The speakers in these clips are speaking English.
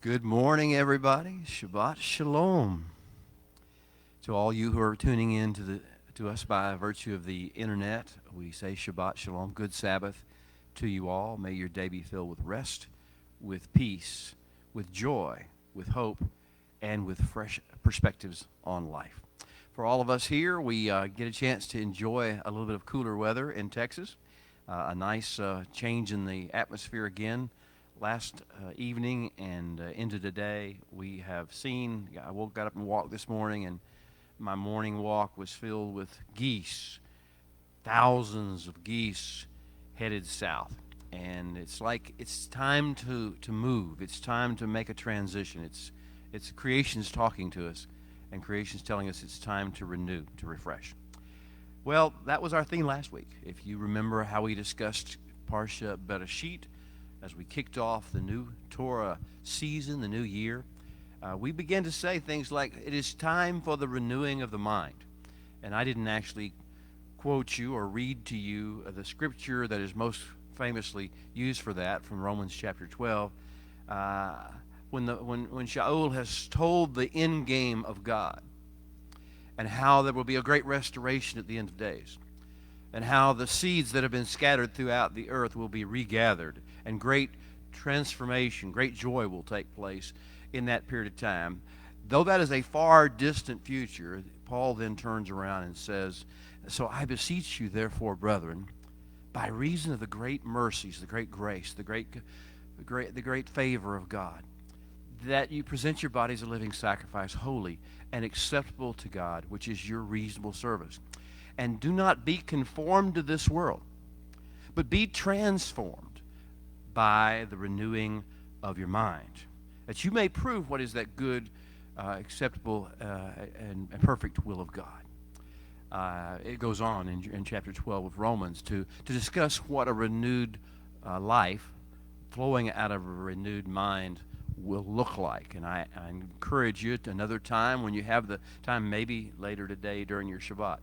Good morning, everybody. Shabbat Shalom. To all you who are tuning in to us by virtue of the internet, we say Shabbat Shalom. Good Sabbath to you all. May your day be filled with rest, with peace, with joy, with hope, and with fresh perspectives on life. For all of us here, we get a chance to enjoy a little bit of cooler weather in Texas. A nice change in the atmosphere again. Last evening and into today, we have seen. I got up and walked this morning, and my morning walk was filled with geese. Thousands of geese headed south, and it's like it's time to move. It's time to make a transition. It's creation's talking to us, and creation's telling us it's time to renew, to refresh. Well, that was our theme last week. If you remember how we discussed Parsha Bereshit, as we kicked off the new Torah season, the new year, we began to say things like, it is time for the renewing of the mind. And I didn't actually quote you or read to you the scripture that is most famously used for that from Romans chapter 12, when Shaul has told the end game of God and how there will be a great restoration at the end of days, and how the seeds that have been scattered throughout the earth will be regathered, and great transformation, great joy will take place in that period of time. Though that is a far distant future, Paul then turns around and says, "So I beseech you, therefore, brethren, by reason of the great mercies, the great grace, the great favor of God, that you present your bodies a living sacrifice, holy and acceptable to God, which is your reasonable service. And do not be conformed to this world, but be transformed by the renewing of your mind, that you may prove what is that good, acceptable, and perfect will of God." It goes on in chapter 12 of Romans to discuss what a renewed life flowing out of a renewed mind will look like. And I encourage you to another time, when you have the time, maybe later today during your Shabbat,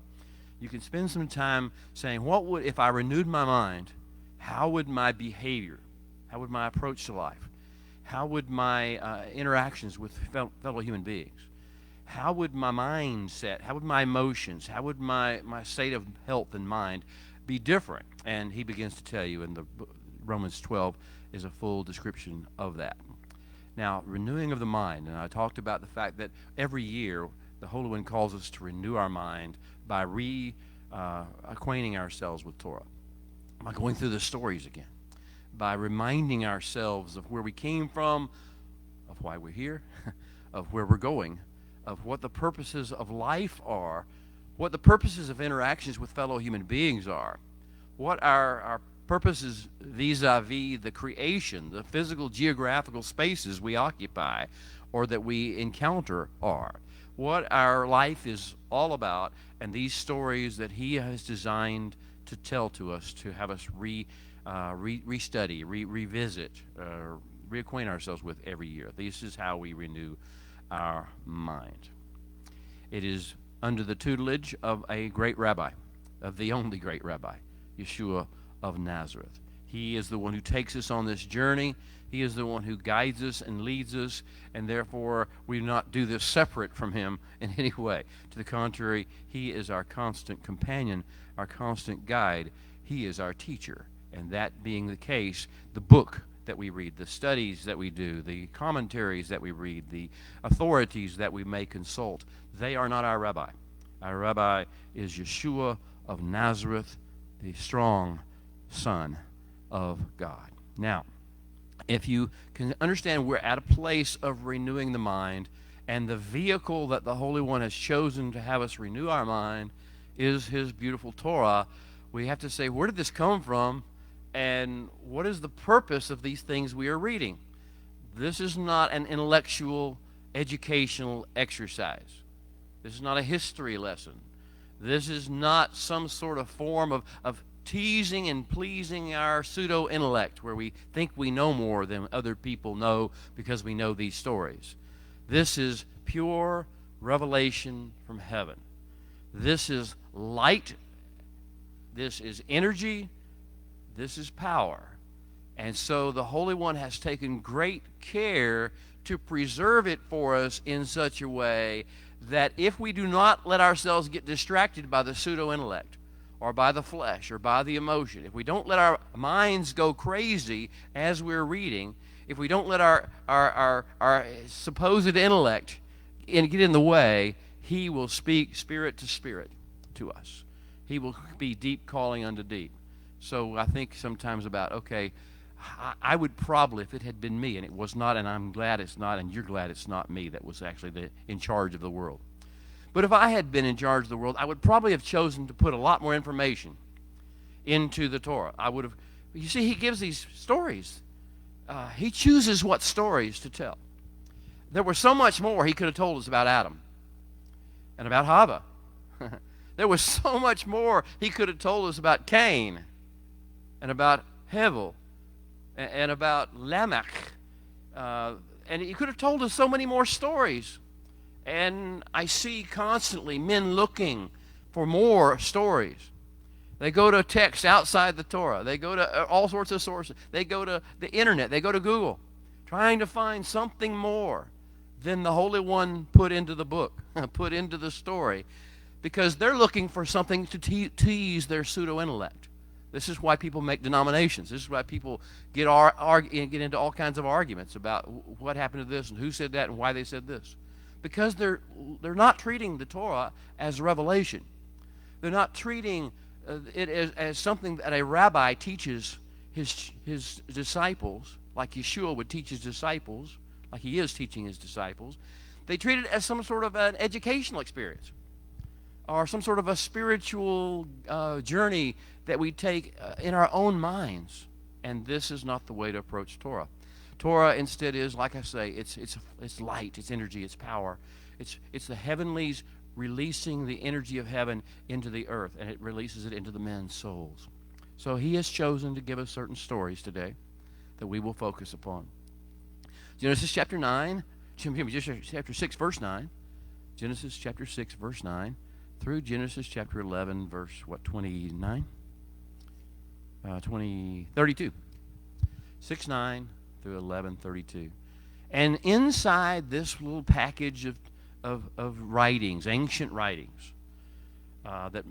you can spend some time saying, what would, if I renewed my mind, how would my behavior, how would my approach to life, how would my interactions with fellow human beings, how would my mindset, how would my emotions, how would my state of health and mind be different? And he begins to tell you, in the Romans 12 is a full description of that. Now, renewing of the mind, and I talked about the fact that every year the Holy One calls us to renew our mind by acquainting ourselves with Torah, by going through the stories again, by reminding ourselves of where we came from, of why we're here, of where we're going, of what the purposes of life are, what the purposes of interactions with fellow human beings are, what our purposes vis-a-vis the creation, the physical geographical spaces we occupy or that we encounter are, what our life is all about, and these stories that he has designed to tell to us, to have us restudy, revisit, reacquaint ourselves with every year. This is how we renew our mind. It is under the tutelage of a great rabbi, of the only great rabbi, Yeshua of Nazareth. He is the one who takes us on this journey. He is the one who guides us and leads us, and therefore we do not do this separate from him in any way. To the contrary, he is our constant companion, our constant guide. He is our teacher. And that being the case, the book that we read, the studies that we do, the commentaries that we read, the authorities that we may consult, they are not our rabbi. Our rabbi is Yeshua of Nazareth, the strong Son of God. Now, if you can understand, we're at a place of renewing the mind, and the vehicle that the Holy One has chosen to have us renew our mind is his beautiful Torah. We have to say, where did this come from, and what is the purpose of these things we are reading? This is not an intellectual, educational exercise. This is not a history lesson. This is not some sort of form of teasing and pleasing our pseudo-intellect, where we think we know more than other people know because we know these stories. This is pure revelation from heaven. This is light. This is energy. This is power. And so the Holy One has taken great care to preserve it for us in such a way that if we do not let ourselves get distracted by the pseudo-intellect or by the flesh or by the emotion, if we don't let our minds go crazy as we're reading, if we don't let our supposed intellect get in the way, he will speak spirit to spirit to us. He will be deep calling unto deep. So I think sometimes about, okay, I would probably, if it had been me, and it was not, and I'm glad it's not, and you're glad it's not me that was actually in charge of the world. But if I had been in charge of the world, I would probably have chosen to put a lot more information into the Torah. I would have, you see, he gives these stories. He chooses what stories to tell. There was so much more he could have told us about Adam and about Hava. There was so much more he could have told us about Cain and about Hevel and about Lamech. And he could have told us so many more stories. And I see constantly men looking for more stories. They go to texts outside the Torah. They go to all sorts of sources. They go to the internet. They go to Google, trying to find something more than the Holy One put into the book, put into the story, because they're looking for something to tease their pseudo-intellect. This is why people make denominations. This is why people get into all kinds of arguments about what happened to this and who said that and why they said this. Because they're not treating the Torah as revelation. They're not treating it as something that a rabbi teaches his disciples, like Yeshua would teach his disciples, like he is teaching his disciples. They treat it as some sort of an educational experience or some sort of a spiritual journey that we take in our own minds. And this is not the way to approach Torah. Torah instead is, like I say, it's light, it's energy, it's power. It's the heavenlies releasing the energy of heaven into the earth, and it releases it into the men's souls. So he has chosen to give us certain stories today that we will focus upon. Genesis chapter 6, verse 9. Genesis chapter 6, verse 9, through Genesis chapter 11, verse, 29? 32. 6:9 through 11:32. And inside this little package of writings, ancient writings, that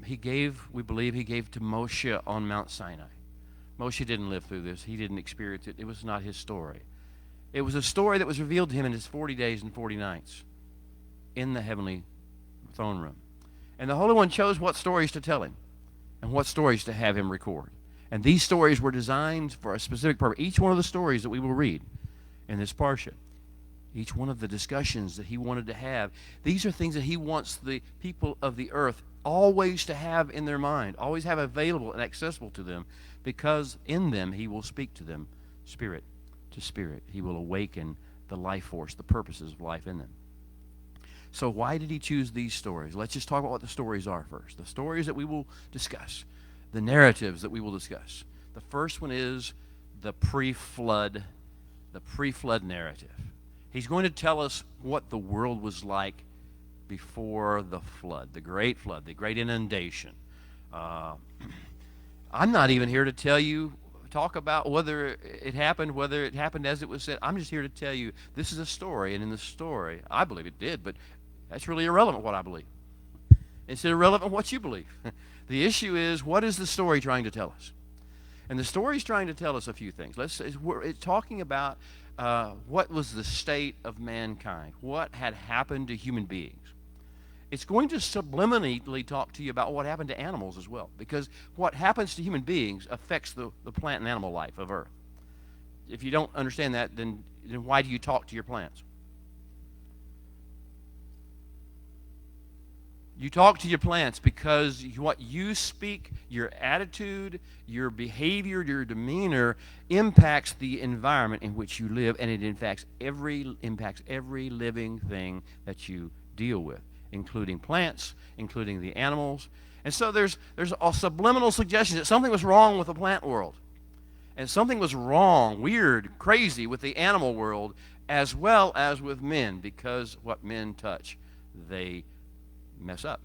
we believe he gave to Moshe on Mount Sinai. Moshe didn't live through this. He didn't experience it. It was not his story. It was a story that was revealed to him in his 40 days and 40 nights in the heavenly throne room. And the Holy One chose what stories to tell him and what stories to have him record. And these stories were designed for a specific purpose. Each one of the stories that we will read in this parsha, each one of the discussions that he wanted to have, these are things that he wants the people of the earth always to have in their mind, always have available and accessible to them, because in them he will speak to them spirit to spirit. He will awaken the life force, the purposes of life in them. So why did he choose these stories? Let's just talk about what the stories are first. The stories that we will discuss, the narratives that we will discuss. The first one is the pre-flood narrative. He's going to tell us what the world was like before the flood, the great flood, the great inundation. I'm not even here to talk about whether it happened as it was said. I'm just here to tell you this is a story, and in the story, I believe it did, but that's really irrelevant what I believe. It's irrelevant what you believe. The issue is, what is the story trying to tell us? And the story's trying to tell us a few things. It's talking about what was the state of mankind, what had happened to human beings. It's going to subliminally talk to you about what happened to animals as well, because what happens to human beings affects the plant and animal life of Earth. If you don't understand that, then why do you talk to your plants? You talk to your plants because what you speak, your attitude, your behavior, your demeanor impacts the environment in which you live, and it impacts every living thing that you deal with, including plants, including the animals. And so there's a subliminal suggestion that something was wrong with the plant world, and something was wrong, weird, crazy with the animal world, as well as with men, because what men touch, they mess up,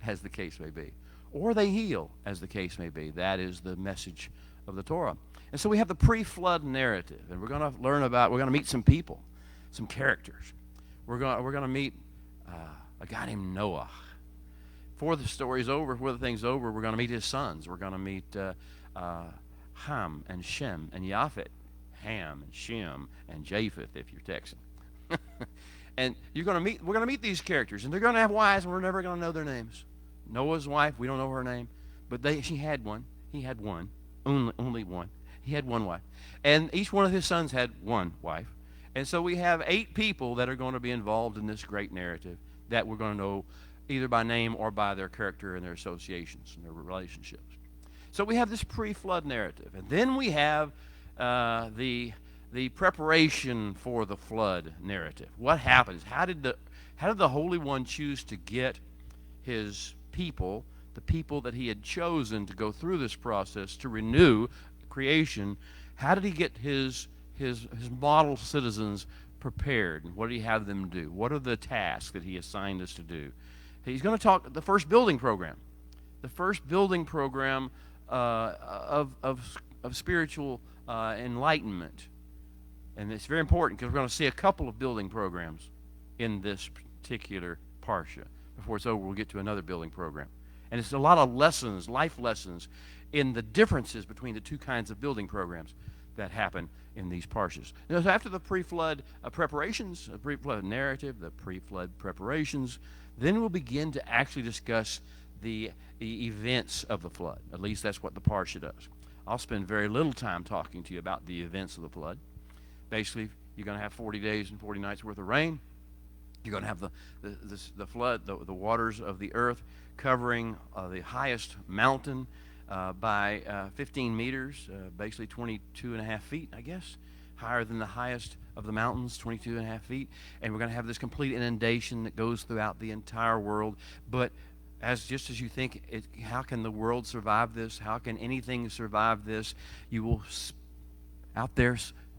as the case may be. Or they heal, as the case may be. That is the message of the Torah. And so we have the pre-flood narrative, and we're going to meet some people some characters. We're gonna meet a guy named Noah. Before the story's over, before the thing's over, we're gonna meet his sons. We're gonna meet Ham and Shem and Japhet, Ham and Shem and Japheth, if you're Texan. And we're gonna meet these characters, and they're gonna have wives, and we're never gonna know their names. Noah's wife, we don't know her name, but she had one. He had one, only one. He had one wife, and each one of his sons had one wife, and so we have 8 people that are going to be involved in this great narrative that we're going to know either by name or by their character and their associations and their relationships. So we have this pre-flood narrative, and then we have the preparation for the flood narrative. What happens? How did the Holy One choose to get his people, the people that he had chosen to go through this process to renew creation? How did he get his model citizens prepared, and what did he have them do? What are the tasks that he assigned us to do? He's going to talk the first building program, of spiritual enlightenment. And it's very important because we're going to see a couple of building programs in this particular parsha. Before it's over, we'll get to another building program. And it's a lot of lessons, life lessons, in the differences between the two kinds of building programs that happen in these parshas. Now, so after the pre-flood preparations, the pre-flood narrative, the pre-flood preparations, then we'll begin to actually discuss the events of the flood. At least that's what the parsha does. I'll spend very little time talking to you about the events of the flood. Basically, you're going to have 40 days and 40 nights worth of rain. You're going to have the flood, the waters of the earth covering the highest mountain by 15 meters, basically 22 and a half feet, I guess, higher than the highest of the mountains, 22 and a half feet. And we're going to have this complete inundation that goes throughout the entire world. But just as you think, how can the world survive this? How can anything survive this? You will, out there,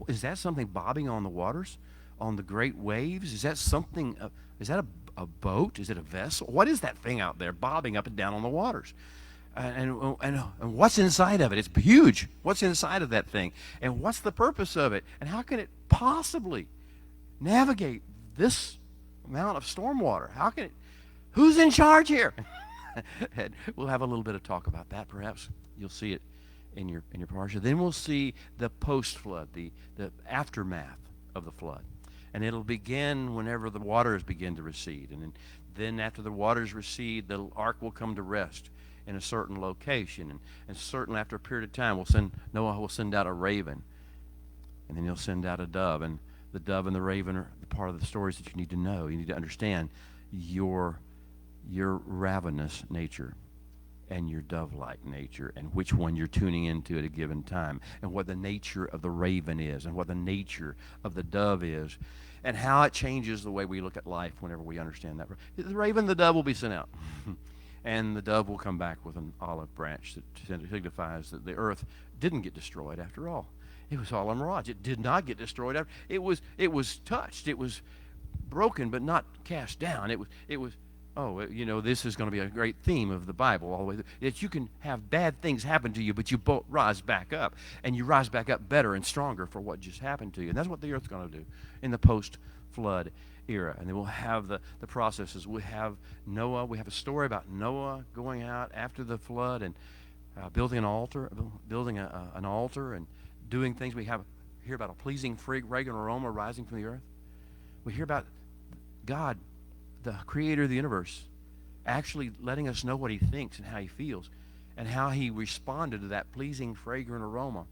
is that something bobbing on the waters, on the great waves? Is that something, is that a boat? Is it a vessel? What is that thing out there bobbing up and down on the waters? And what's inside of it? It's huge. What's inside of that thing? And what's the purpose of it? And how can it possibly navigate this amount of stormwater? How can it? Who's in charge here? And we'll have a little bit of talk about that, perhaps. You'll see it in your parsha. Then we'll see the post-flood, the aftermath of the flood. And it'll begin whenever the waters begin to recede. And then after the waters recede, the ark will come to rest in a certain location. And certainly after a period of time, Noah will send out a raven. And then he'll send out a dove. And the dove and the raven are the part of the stories that you need to know. You need to understand your ravenous nature and your dove-like nature, and which one you're tuning into at a given time, and what the nature of the raven is, and what the nature of the dove is, and how it changes the way we look at life whenever we understand that. The raven, the dove will be sent out, and the dove will come back with an olive branch that signifies that the earth didn't get destroyed after all. It was all a mirage. It did not get destroyed after. It was touched. It was broken, but not cast down. It was. Oh, this is going to be a great theme of the Bible all the way through. That you can have bad things happen to you, but you rise back up. And you rise back up better and stronger for what just happened to you. And that's what the earth's going to do in the post-flood era. And then we'll have the processes. We have Noah. We have a story about Noah going out after the flood and building an altar and doing things. We hear about a pleasing fragrant aroma rising from the earth. We hear about God, the creator of the universe, actually letting us know what he thinks and how he feels, and how he responded to that pleasing fragrant aroma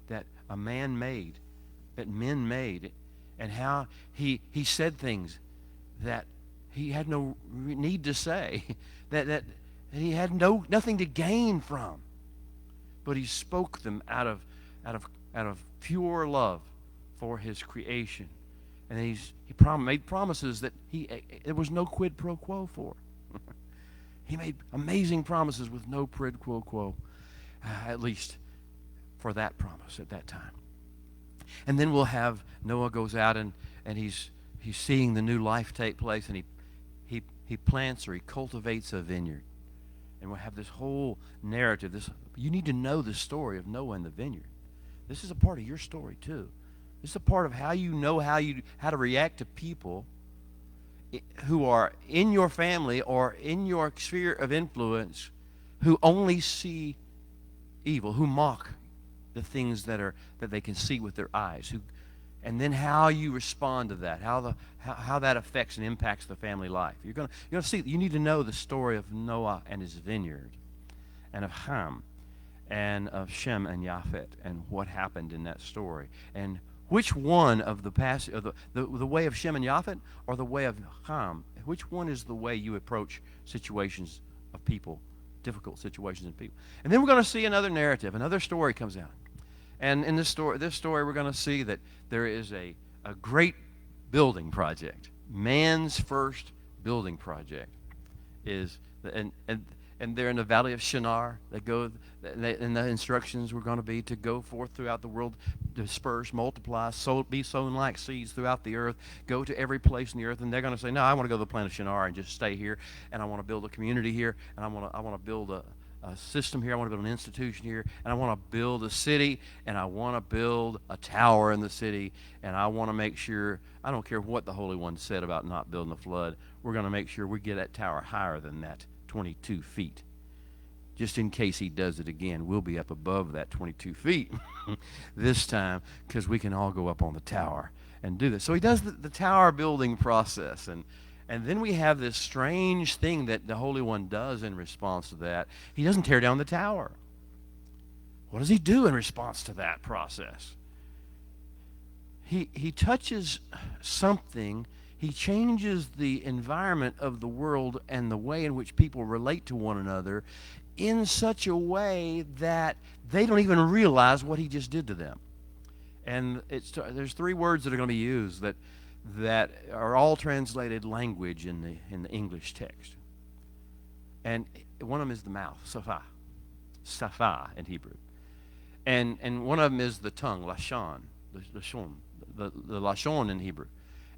that men made, and how he said things that he had no need to say, that he had nothing to gain from, but he spoke them out of pure love for his creation. And he made promises that there was no quid pro quo for. He made amazing promises with no quid pro quo, at least for that promise at that time. And then we'll have Noah goes out and he's seeing the new life take place, and he plants or he cultivates a vineyard. And we'll have this whole narrative. You need to know the story of Noah and the vineyard. This is a part of your story too. This is a part of how you know how to react to people who are in your family or in your sphere of influence, who only see evil, who mock the things that they can see with their eyes, and then how you respond to that, how that affects and impacts the family life. You're gonna see. You need to know the story of Noah and his vineyard, and of Ham, and of Shem and Japhet, and what happened in that story, and which one of the past, the way of Shem and Japhet, or the way of Ham? Which one is the way you approach situations of people, difficult situations in people? And then we're going to see another narrative, another story comes out. And in this story, we're going to see that there is a great building project. Man's first building project is, and they're in the valley of Shinar. And the instructions were going to be to go forth throughout the world, disperse, multiply, be sown like seeds throughout the earth, go to every place in the earth. And they're going to say, no, I want to go to the planet of Shinar and just stay here, and I want to build a community here, and I want to build a system here. I want to build an institution here, and I want to build a city, and I want to build a tower in the city, and I want to make sure, I don't care what the Holy One said about not building a flood, we're going to make sure we get that tower higher than that 22 feet. Just in case he does it again, we'll be up above that 22 feet this time, because we can all go up on the tower and do this. So he does the tower building process, and then we have this strange thing that the Holy One does in response to that. He doesn't tear down the tower. What does he do in response to that process? He touches something. He changes the environment of the world and the way in which people relate to one another in such a way that they don't even realize what he just did to them. And there's three words that are going to be used that are all translated language in the English text. And one of them is the mouth, safa in Hebrew. And one of them is the tongue, lashon, the lashon in Hebrew.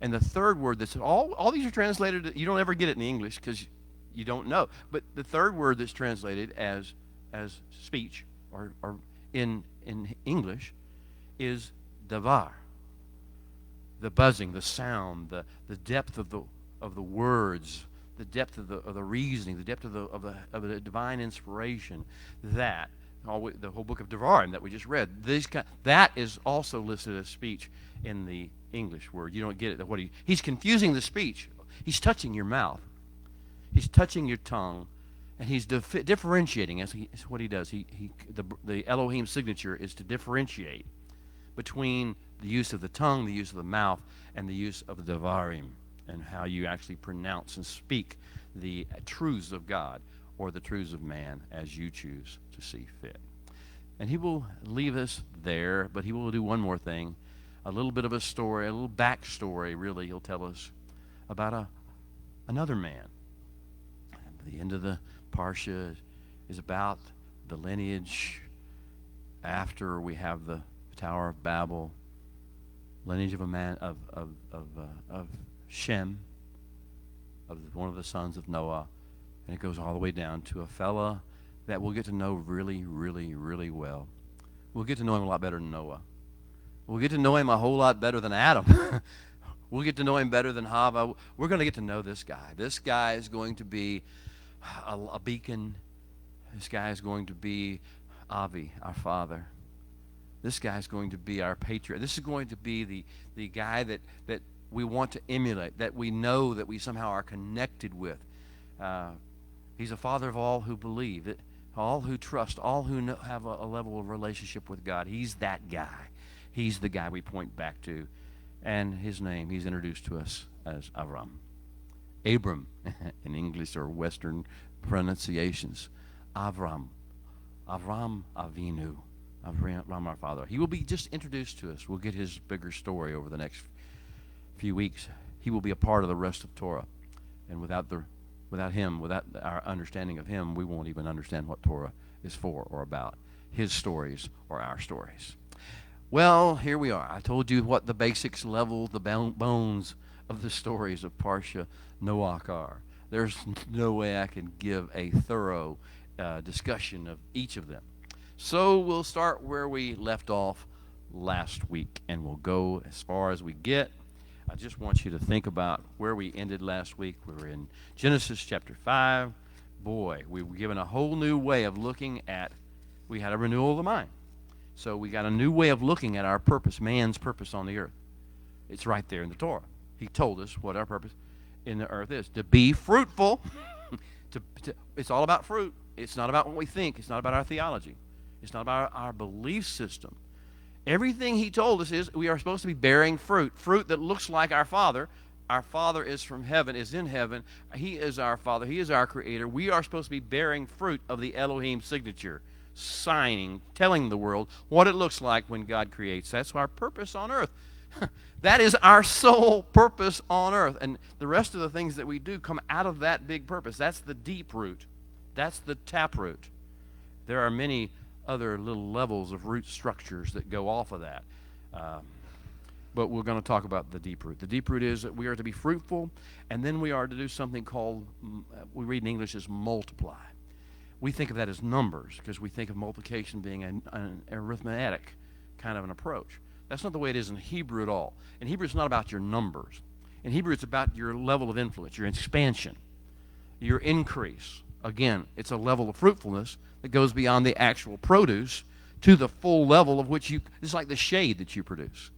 And the third word that's all these are translated, you don't ever get it in English because you don't know. But the third word that's translated as speech or in English is davar. The buzzing, the sound, the depth of the words, the depth of the reasoning, the depth of the divine inspiration. That the whole book of Devarim that we just read, that is also listed as speech in the English word. You don't get it. He's confusing the speech. He's touching your mouth. He's touching your tongue, and he's differentiating. That's what he does. The Elohim signature is to differentiate between the use of the tongue, the use of the mouth, and the use of the Devarim, and how you actually pronounce and speak the truths of God or the truths of man as you choose to see fit. And he will leave us there, but he will do one more thing, a little bit of a story, a little backstory, really. He'll tell us about another man. The end of the Parsha is about the lineage after we have the Tower of Babel, lineage of a man of Shem, of one of the sons of Noah, and it goes all the way down to a fella that we'll get to know really, really, really well. We'll get to know him a lot better than Noah. We'll get to know him a whole lot better than Adam. We'll get to know him better than Hava. We're going to get to know this guy. This guy is going to be a beacon. This guy is going to be Avi, our father. This guy is going to be our patriarch. This is going to be the guy that we want to emulate, that we know that we somehow are connected with. He's a father of all who believe, all who trust, all who have a level of relationship with God. He's that guy. He's the guy we point back to. And his name, he's introduced to us as Avram. Abram in English or Western pronunciations. Avram. Avram Avinu. Avram our father. He will be just introduced to us. We'll get his bigger story over the next few weeks. He will be a part of the rest of Torah. And without him, without our understanding of him, we won't even understand what Torah is for or about. His stories or our stories. Well, here we are. I told you what the basics level, the bones of the stories of Parsha Noach are. There's no way I can give a thorough discussion of each of them. So we'll start where we left off last week, and we'll go as far as we get. I just want you to think about where we ended last week. We were in Genesis chapter 5. Boy, we were given a whole new way of looking at, we had a renewal of the mind. So we got a new way of looking at our purpose, man's purpose on the earth. It's right there in the Torah. He told us what our purpose in the earth is. To be fruitful. It's all about fruit. It's not about what we think. It's not about our theology. It's not about our belief system. Everything he told us is we are supposed to be bearing fruit. Fruit that looks like our Father. Our Father is from heaven, is in heaven. He is our Father. He is our Creator. We are supposed to be bearing fruit of the Elohim signature, signing, telling the world what it looks like when God creates. That's our purpose on earth. That is our sole purpose on earth. And the rest of the things that we do come out of that big purpose. That's the deep root. That's the tap root. There are many other little levels of root structures that go off of that. But we're going to talk about the deep root. The deep root is that we are to be fruitful, and then we are to do something called, we read in English as multiply. We think of that as numbers because we think of multiplication being an arithmetic kind of an approach. That's not the way it is in Hebrew at all. In Hebrew, it's not about your numbers. In Hebrew, it's about your level of influence, your expansion, your increase. Again, it's a level of fruitfulness that goes beyond the actual produce to the full level of which it's like the shade that you produce.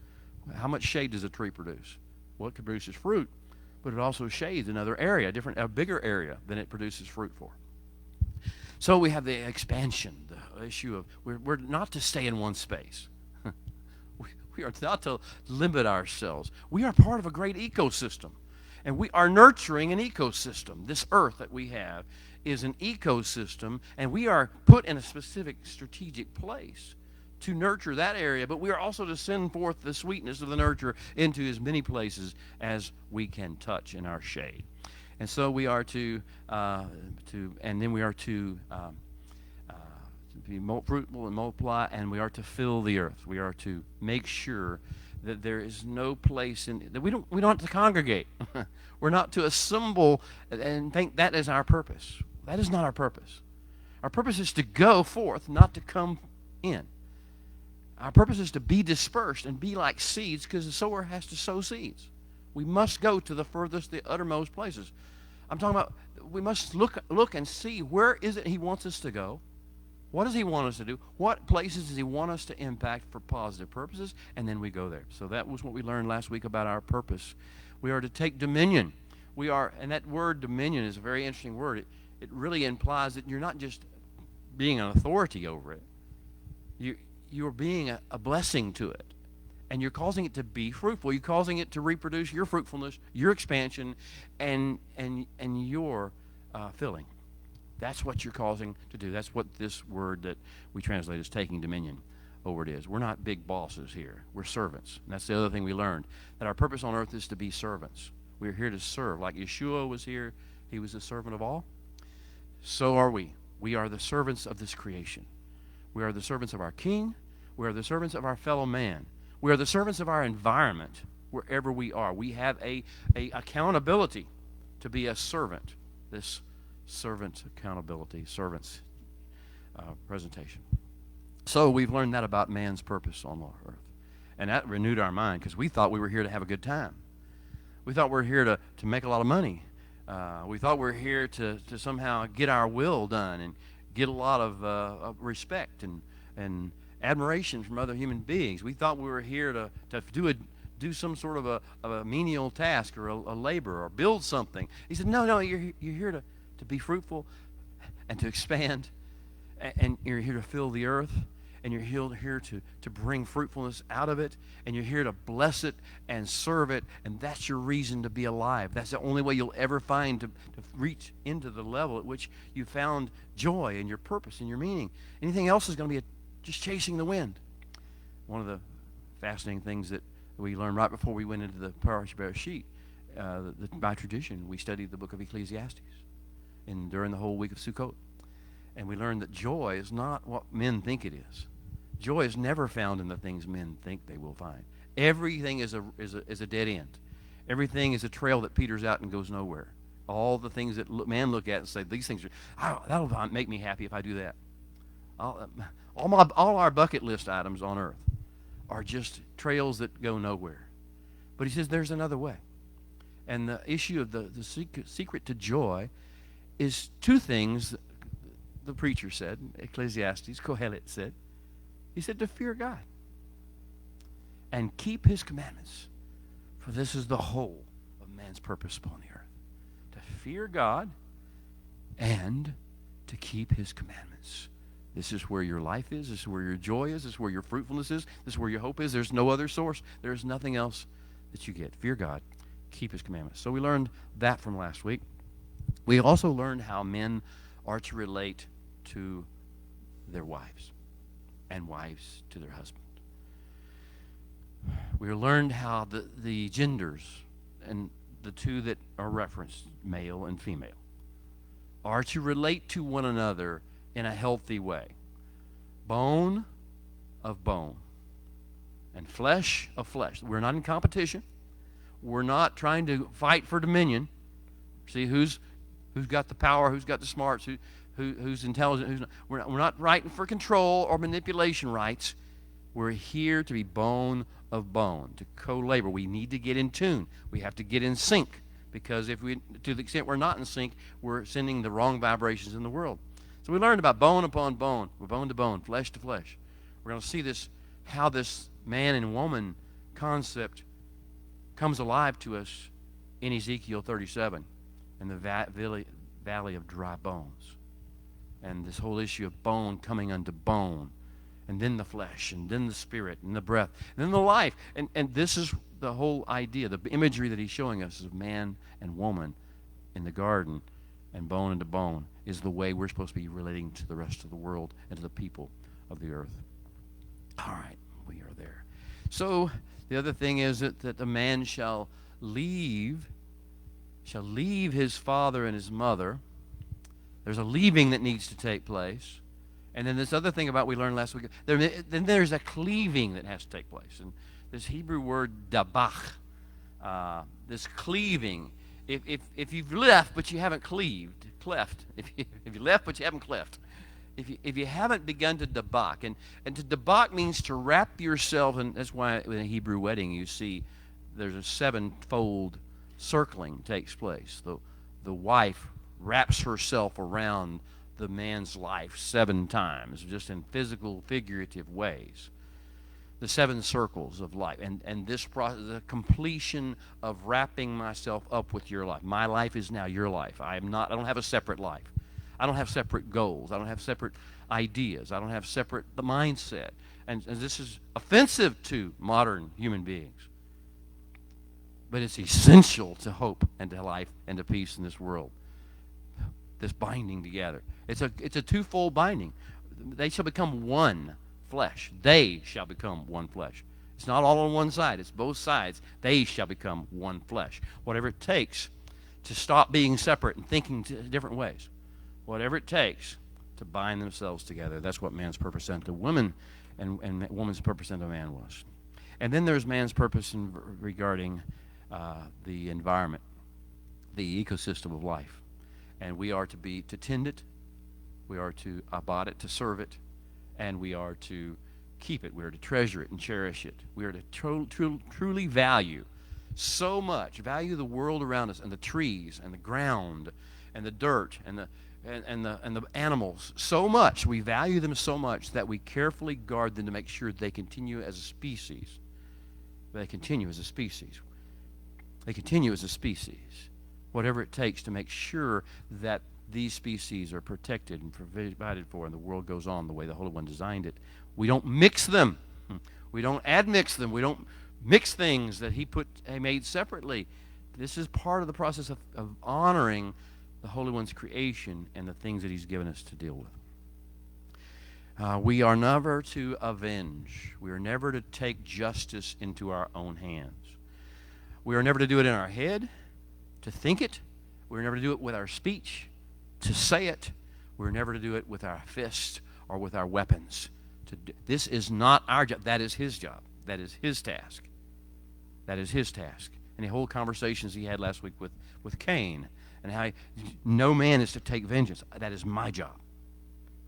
How much shade does a tree produce? Well, it produces fruit, but it also shades another area, a bigger area than it produces fruit for. So we have the expansion, the issue of we're not to stay in one space. We are not to limit ourselves. We are part of a great ecosystem, and we are nurturing an ecosystem. This earth that we have is an ecosystem, and we are put in a specific strategic place to nurture that area, but we are also to send forth the sweetness of the nurture into as many places as we can touch in our shade. And so we are to be fruitful and multiply, and we are to fill the earth. We are to make sure that there is no place that we don't have to congregate. We're not to assemble and think that is our purpose. That is not our purpose. Our purpose is to go forth, not to come in. Our purpose is to be dispersed and be like seeds, because the sower has to sow seeds. We must go to the furthest, the uttermost places. I'm talking about we must look and see where is it he wants us to go. What does he want us to do? What places does he want us to impact for positive purposes? And then we go there. So that was what we learned last week about our purpose. We are to take dominion. And that word dominion is a very interesting word. It really implies that you're not just being an authority over it. You're being a blessing to it. And you're causing it to be fruitful. You're causing it to reproduce your fruitfulness, your expansion, and your filling. That's what you're causing to do. That's what this word that we translate as taking dominion over it is. We're not big bosses here. We're servants. And that's the other thing we learned, that our purpose on earth is to be servants. We're here to serve. Like Yeshua was here, he was the servant of all. So are we. We are the servants of this creation. We are the servants of our King. We are the servants of our fellow man. We are the servants of our environment wherever we are. We have a accountability to be a servant. This servant accountability, servant's presentation. So we've learned that about man's purpose on the earth. And that renewed our mind, because we thought we were here to have a good time. We thought we were here to make a lot of money. We thought we were here to somehow get our will done and get a lot of respect and admiration from other human beings. We thought we were here to do some sort of a menial task or a labor or build something. He said, no, you're here to be fruitful and to expand, and you're here to fill the earth, and you're here to bring fruitfulness out of it, and you're here to bless it and serve it, and that's your reason to be alive. That's the only way you'll ever find to reach into the level at which you found joy and your purpose and your meaning. Anything else is going to be just chasing the wind. One of the fascinating things that we learned right before we went into the Parish Bereshit, by tradition, we studied the book of Ecclesiastes during the whole week of Sukkot. And we learned that joy is not what men think it is. Joy is never found in the things men think they will find. Everything is a dead end. Everything is a trail that peters out and goes nowhere. All the things that man look at and say, these things that'll make me happy if I do that. All our bucket list items on earth are just trails that go nowhere. But he says there's another way. And the issue of the secret to joy is two things the preacher said, Ecclesiastes, Kohelet said. He said to fear God and keep his commandments, for this is the whole of man's purpose upon the earth. To fear God and to keep his commandments. This is where your life is. This is where your joy is. This is where your fruitfulness is. This is where your hope is. There's no other source. There's nothing else that you get. Fear God. Keep his commandments. So we learned that from last week. We also learned how men are to relate to their wives and wives to their husband. We learned how the genders and the two that are referenced, male and female, are to relate to one another in a healthy way. Bone of bone and flesh of flesh. We're not in competition. We're not trying to fight for dominion. See who's got the power, who's got the smarts, who's intelligent, who's not. We're not fighting for control or manipulation rights. We're here to be bone of bone, to co-labor. We need to get in tune. We have to get in sync, because if we, to the extent we're not in sync, we're sending the wrong vibrations in the world. So we learned about bone upon bone, bone to bone, flesh to flesh. We're going to see this, how this man and woman concept comes alive to us in Ezekiel 37 in the valley of dry bones. And this whole issue of bone coming unto bone, and then the flesh, and then the spirit, and the breath, and then the life. And this is the whole idea, the imagery that he's showing us of man and woman in the garden, and bone into bone is the way we're supposed to be relating to the rest of the world and to the people of the earth. All right, we are there. So the other thing is that a man shall leave his father and his mother. There's a leaving that needs to take place. And then this other thing about we learned last week, then there's a cleaving that has to take place. And this Hebrew word dabach, this cleaving, if you've left but you haven't cleft, if you left but you haven't cleft, if you haven't begun to debak, and to debak means to wrap yourself, and that's why in a Hebrew wedding you see there's a sevenfold circling takes place. The wife wraps herself around the man's life 7 times, just in physical, figurative ways. The 7 circles of life, and this process, the completion of wrapping myself up with your life. My life is now your life. I don't have a separate life. I don't have separate goals. I don't have separate ideas. I don't have separate the mindset. And this is offensive to modern human beings. But it's essential to hope and to life and to peace in this world. This binding together. It's a twofold binding. They shall become one flesh. They shall become one flesh. It's not all on one side. It's both sides. They shall become one flesh. Whatever it takes to stop being separate and thinking different ways. Whatever it takes to bind themselves together. That's what man's purpose unto woman and woman's purpose unto man was. And then there's man's purpose regarding the environment, the ecosystem of life. And we are to tend it, we are to abide it, to serve it, and we are to keep it. We are to treasure it and cherish it. We are to truly value so much, value the world around us and the trees and the ground and the dirt and the animals so much. We value them so much that we carefully guard them to make sure they continue as a species. They continue as a species. They continue as a species. Whatever it takes to make sure that these species are protected and provided for, and the world goes on the way the Holy One designed it. We don't mix them. We don't admix them. We don't mix things that He made separately. This is part of the process of honoring the Holy One's creation and the things that He's given us to deal with. We are never to avenge. We are never to take justice into our own hands. We are never to do it in our head, to think it. We're never to do it with our speech, to say it. We're never to do it with our fists or with our weapons. This is not our job. That is His job. That is His task. That is His task. And the whole conversations he had last week with Cain, and how no man is to take vengeance. That is my job.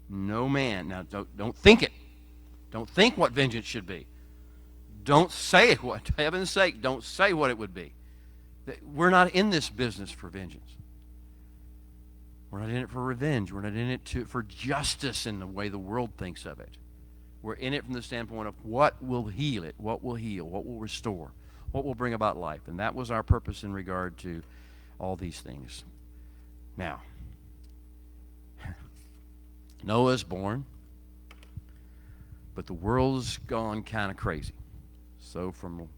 No man. Now, don't think it. Don't think what vengeance should be. Don't say what, for heaven's sake, don't say what it would be. We're not in this business for vengeance. We're not in it for revenge. We're not in it for justice in the way the world thinks of it. We're in it from the standpoint of what will heal it, what will heal, what will restore, what will bring about life. And that was our purpose in regard to all these things. Now, Noah's born, but the world's gone kind of crazy. So from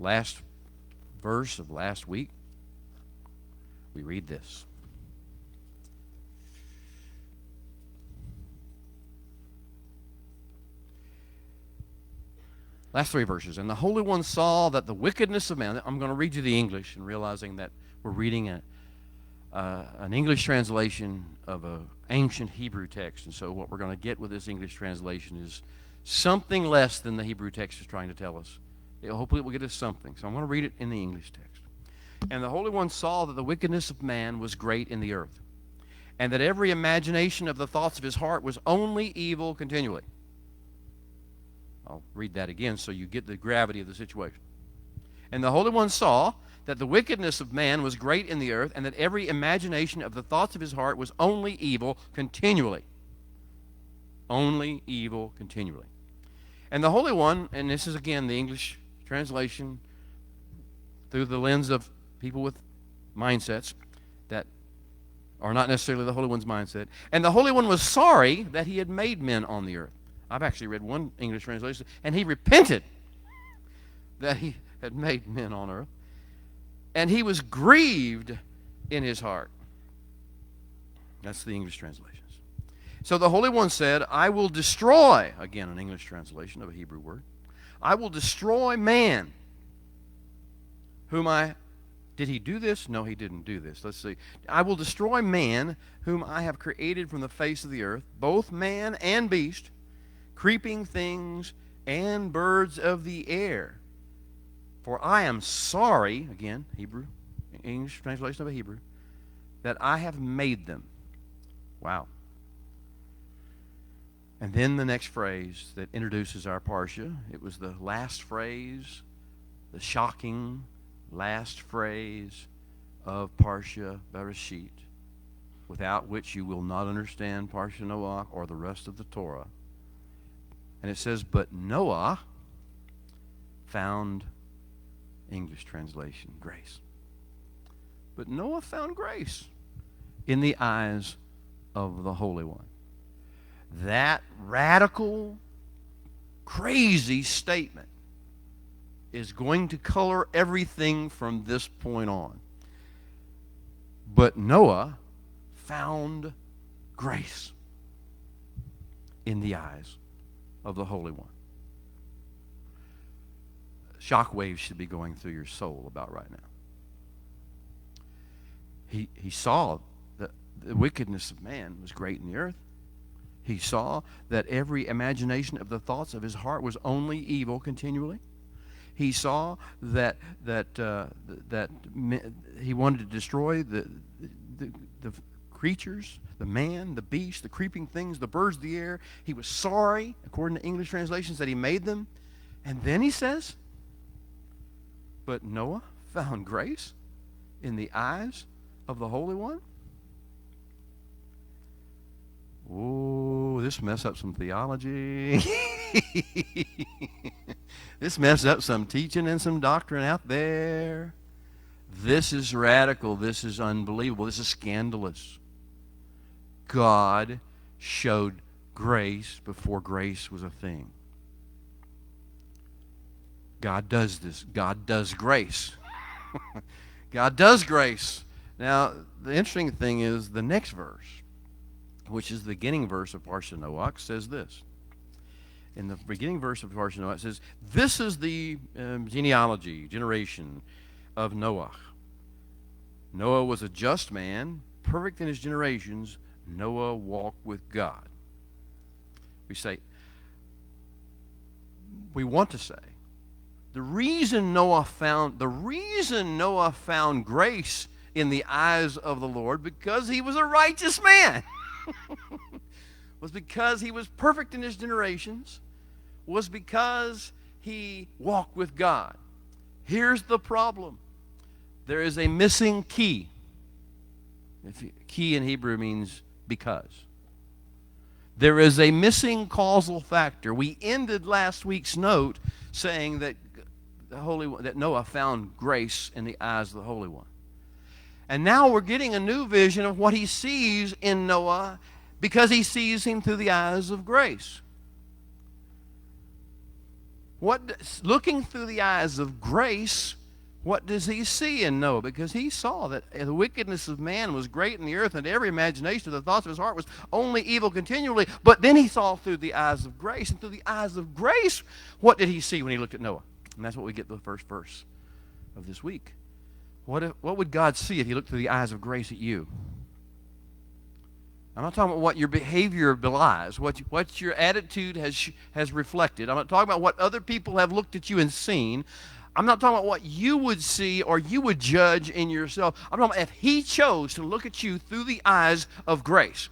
last verse of last week, we read this. Last three verses. And the Holy One saw that the wickedness of man. I'm going to read you the English, and realizing that we're reading an English translation of an ancient Hebrew text. And so what we're going to get with this English translation is something less than the Hebrew text is trying to tell us. Hopefully it will get us something. So I'm going to read it in the English text. And the Holy One saw that the wickedness of man was great in the earth, and that every imagination of the thoughts of his heart was only evil continually. I'll read that again so you get the gravity of the situation. And the Holy One saw that the wickedness of man was great in the earth, and that every imagination of the thoughts of his heart was only evil continually. Only evil continually. And the Holy One, and this is again the English translation through the lens of people with mindsets that are not necessarily the Holy One's mindset. And the Holy One was sorry that he had made men on the earth. I've actually read one English translation, and he repented that he had made men on earth. And he was grieved in his heart. That's the English translations. So the Holy One said, I will destroy, again an English translation of a Hebrew word, I will destroy man, whom I... Did he do this? No, he didn't do this. Let's see. I will destroy man, whom I have created from the face of the earth, both man and beast, creeping things, and birds of the air. For I am sorry, again, Hebrew, English translation of a Hebrew, that I have made them. Wow. And then the next phrase that introduces our parsha, it was the last phrase, the shocking last phrase of Parsha Bereshit, without which you will not understand Parsha Noach or the rest of the Torah. And it says, but Noah found, English translation, grace. But Noah found grace in the eyes of the Holy One. That radical, crazy statement is going to color everything from this point on. But Noah found grace in the eyes of the Holy One. Shockwaves should be going through your soul about right now. He saw that the wickedness of man was great in the earth. He saw that every imagination of the thoughts of his heart was only evil continually. He saw that he wanted to destroy the creatures, the man, the beast, the creeping things, the birds of the air. He was sorry, according to English translations, that he made them. And then he says, but Noah found grace in the eyes of the Holy One. Oh, this messed up some theology. This messed up some teaching and some doctrine out there. This is radical. This is unbelievable. This is scandalous. God showed grace before grace was a thing. God does this. God does grace. God does grace. Now, the interesting thing is the next verse, which is the beginning verse of Parsha Noach, says this. In the beginning verse of Parsha Noach, it says, this is the generation of Noach. Noah was a just man, perfect in his generations. Noah walked with God. We want to say, the reason Noah found grace in the eyes of the Lord, because he was a righteous man, was because he was perfect in his generations, was because he walked with God. Here's the problem. There is a missing key. Key in Hebrew means because. There is a missing causal factor. We ended last week's note saying that that Noah found grace in the eyes of the Holy One. And now we're getting a new vision of what he sees in Noah because he sees him through the eyes of grace. Looking through the eyes of grace, what does he see in Noah? Because he saw that the wickedness of man was great in the earth, and every imagination of the thoughts of his heart was only evil continually. But then he saw through the eyes of grace. And through the eyes of grace, what did he see when he looked at Noah? And that's what we get the first verse of this week. What would God see if he looked through the eyes of grace at you? I'm not talking about what your behavior belies, what your attitude has reflected. I'm not talking about what other people have looked at you and seen. I'm not talking about what you would see or you would judge in yourself. I'm talking about if he chose to look at you through the eyes of grace,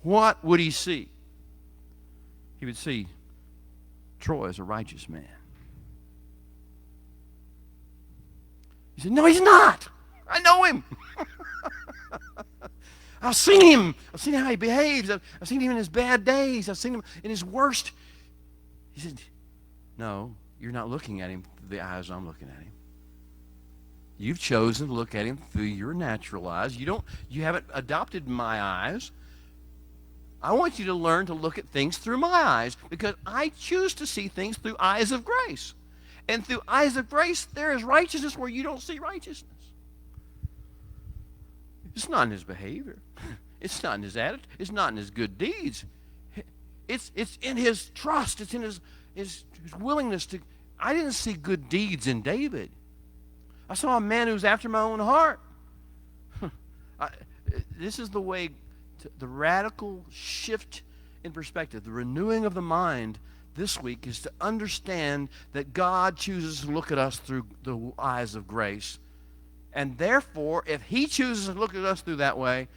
what would he see? He would see Troy as a righteous man. He said, no, he's not. I know him. I've seen him. I've seen how he behaves. I've seen him in his bad days. I've seen him in his worst. He said, no, you're not looking at him through the eyes I'm looking at him. You've chosen to look at him through your natural eyes. You haven't adopted my eyes. I want you to learn to look at things through my eyes because I choose to see things through eyes of grace. And through eyes of grace, there is righteousness where you don't see righteousness. It's not in his behavior. It's not in his attitude. It's not in his good deeds. It's in his trust. It's in his willingness to. I didn't see good deeds in David. I saw a man who's after my own heart. This is the way, the radical shift in perspective, the renewing of the mind this week is to understand that God chooses to look at us through the eyes of grace. And therefore, if he chooses to look at us through that way,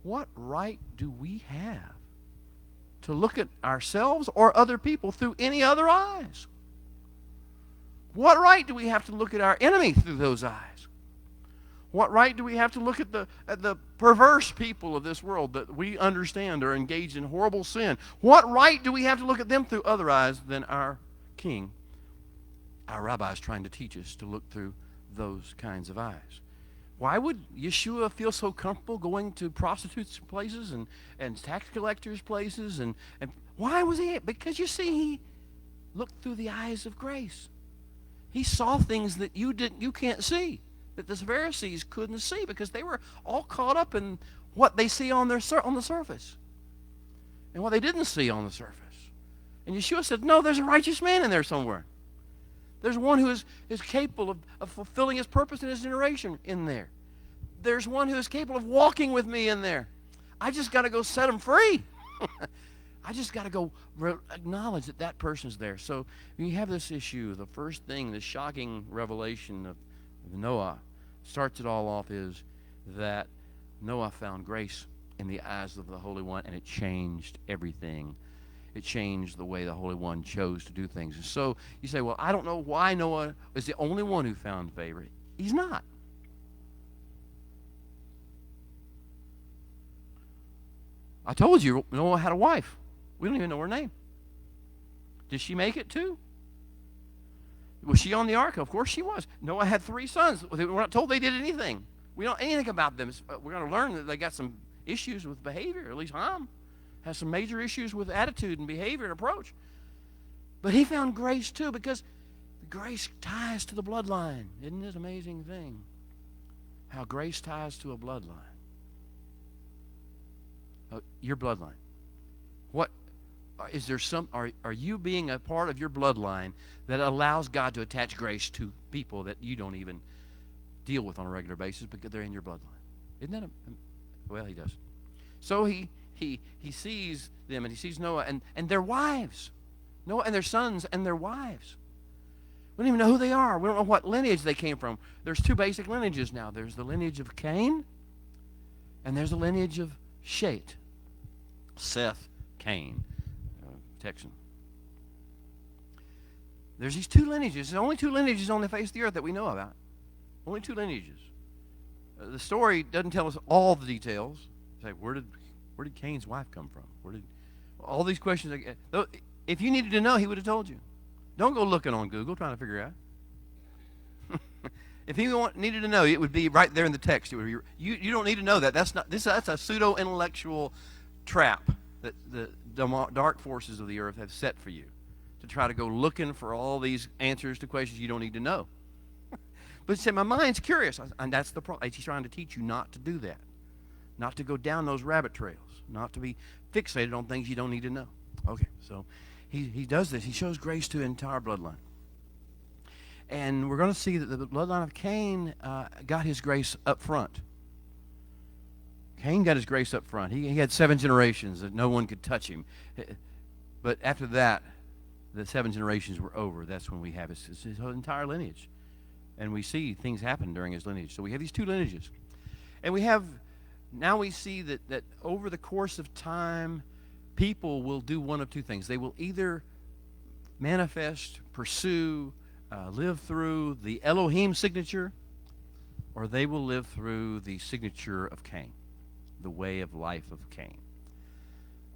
what right do we have to look at ourselves or other people through any other eyes? What right do we have to look at our enemy through those eyes? What right do we have to look at the perverse people of this world that we understand are engaged in horrible sin? What right do we have to look at them through other eyes than our king? Our rabbi is trying to teach us to look through those kinds of eyes. Why would Yeshua feel so comfortable going to prostitutes' places and tax collectors' places? And why was he? Because you see, he looked through the eyes of grace. He saw things that you can't see, that the Pharisees couldn't see, because they were all caught up in what they see on the surface and what they didn't see on the surface. And Yeshua said, no, there's a righteous man in there somewhere. There's one who is capable of fulfilling his purpose in his generation in there. There's one who is capable of walking with me in there. I just got to go set him free. I just got to go acknowledge that person's there. So when you have this issue, the first thing, the shocking revelation of Noah starts it all off is that Noah found grace in the eyes of the Holy One, and it changed everything. It changed the way the Holy One chose to do things. And so you say, well, I don't know why Noah is the only one who found favor. He's not. I told you Noah had a wife. We don't even know her name. Did she make it too? Was she on the ark? Of course she was. Noah had 3 sons. We're not told they did anything. We don't know anything about them. We're going to learn that they got some issues with behavior. At least Ham has some major issues with attitude and behavior and approach. But he found grace too, because the grace ties to the bloodline. Isn't this an amazing thing? How grace ties to a bloodline. Your bloodline. What is there some? Are you being a part of your bloodline that allows God to attach grace to people that you don't even deal with on a regular basis because they're in your bloodline? Isn't that well, he does. So he sees them, and he sees Noah and their wives. Noah and their sons and their wives. We don't even know who they are. We don't know what lineage they came from. There's 2 basic lineages now. There's the lineage of Cain, and there's the lineage of Seth, Cain, Texan. there's these two lineages. There's only two lineages on the face of the earth that we know about. Only two lineages. The story doesn't tell us all the details. It's like, where did Cain's wife come from? Where did all these questions? If you needed to know, he would have told you. Don't go looking on Google trying to figure out. If he needed to know, it would be right there in the text. It would be, you don't need to know that. That's a pseudo-intellectual trap that the dark forces of the earth have set for you, to try to go looking for all these answers to questions you don't need to know. But he said, my mind's curious. And that's the problem. He's trying to teach you not to do that, not to go down those rabbit trails, not to be fixated on things you don't need to know. Okay, so he does this. He shows grace to the entire bloodline. And we're going to see that the bloodline of Cain got his grace up front. Cain got his grace up front. He had 7 generations that no one could touch him. But after that, the 7 generations were over. That's when we have his entire lineage. And we see things happen during his lineage. So we have these two lineages. And now we see that over the course of time, people will do one of two things. They will either manifest, pursue, live through the Elohim signature, or they will live through the signature of Cain, the way of life of Cain.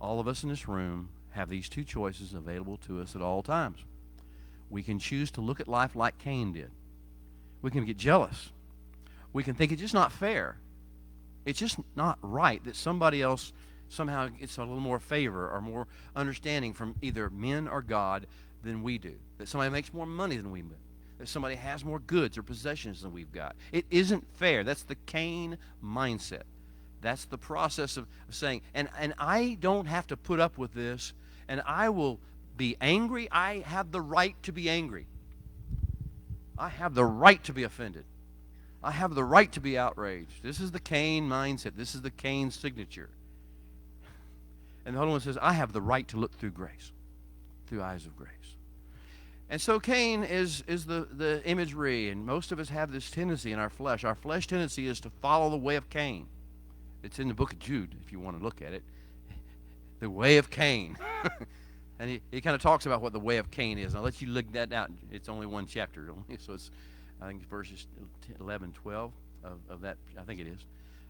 All of us in this room have these two choices available to us at all times. We can choose to look at life like Cain did. We can get jealous. We can think it's just not fair. It's just not right that somebody else somehow gets a little more favor or more understanding from either men or God than we do. That somebody makes more money than we do. That somebody has more goods or possessions than we've got. It isn't fair. That's the Cain mindset. That's the process of saying, and I don't have to put up with this, and I will be angry. I have the right to be angry. I have the right to be offended. I have the right to be outraged. This is the Cain mindset. This is the Cain signature. And the Holy One says, I have the right to look through grace, through eyes of grace. And so Cain is the imagery, and most of us have this tendency in our flesh. Our flesh tendency is to follow the way of Cain. It's in the book of Jude, if you want to look at it. The way of Cain. And he kind of talks about what the way of Cain is. I'll let you look that out. It's only one chapter, so it's, I think it's verses 11, 12 of that, I think it is,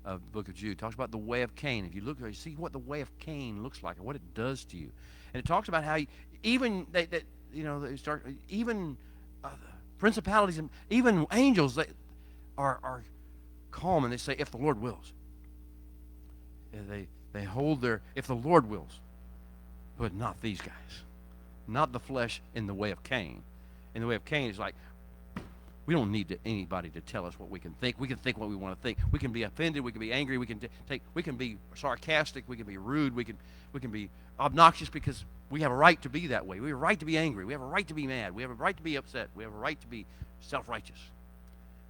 of the book of Jude. It talks about the way of Cain. If you look, you see what the way of Cain looks like and what it does to you. And it talks about how principalities and even angels, they are calm, and they say, if the Lord wills. They hold their, if the Lord wills. But not these guys. Not the flesh in the way of Cain. In the way of Cain, it's like, we don't need anybody to tell us what we can think. We can think what we want to think. We can be offended. We can be angry. We can be sarcastic. We can be rude. We can be obnoxious because we have a right to be that way. We have a right to be angry. We have a right to be mad. We have a right to be upset. We have a right to be self-righteous.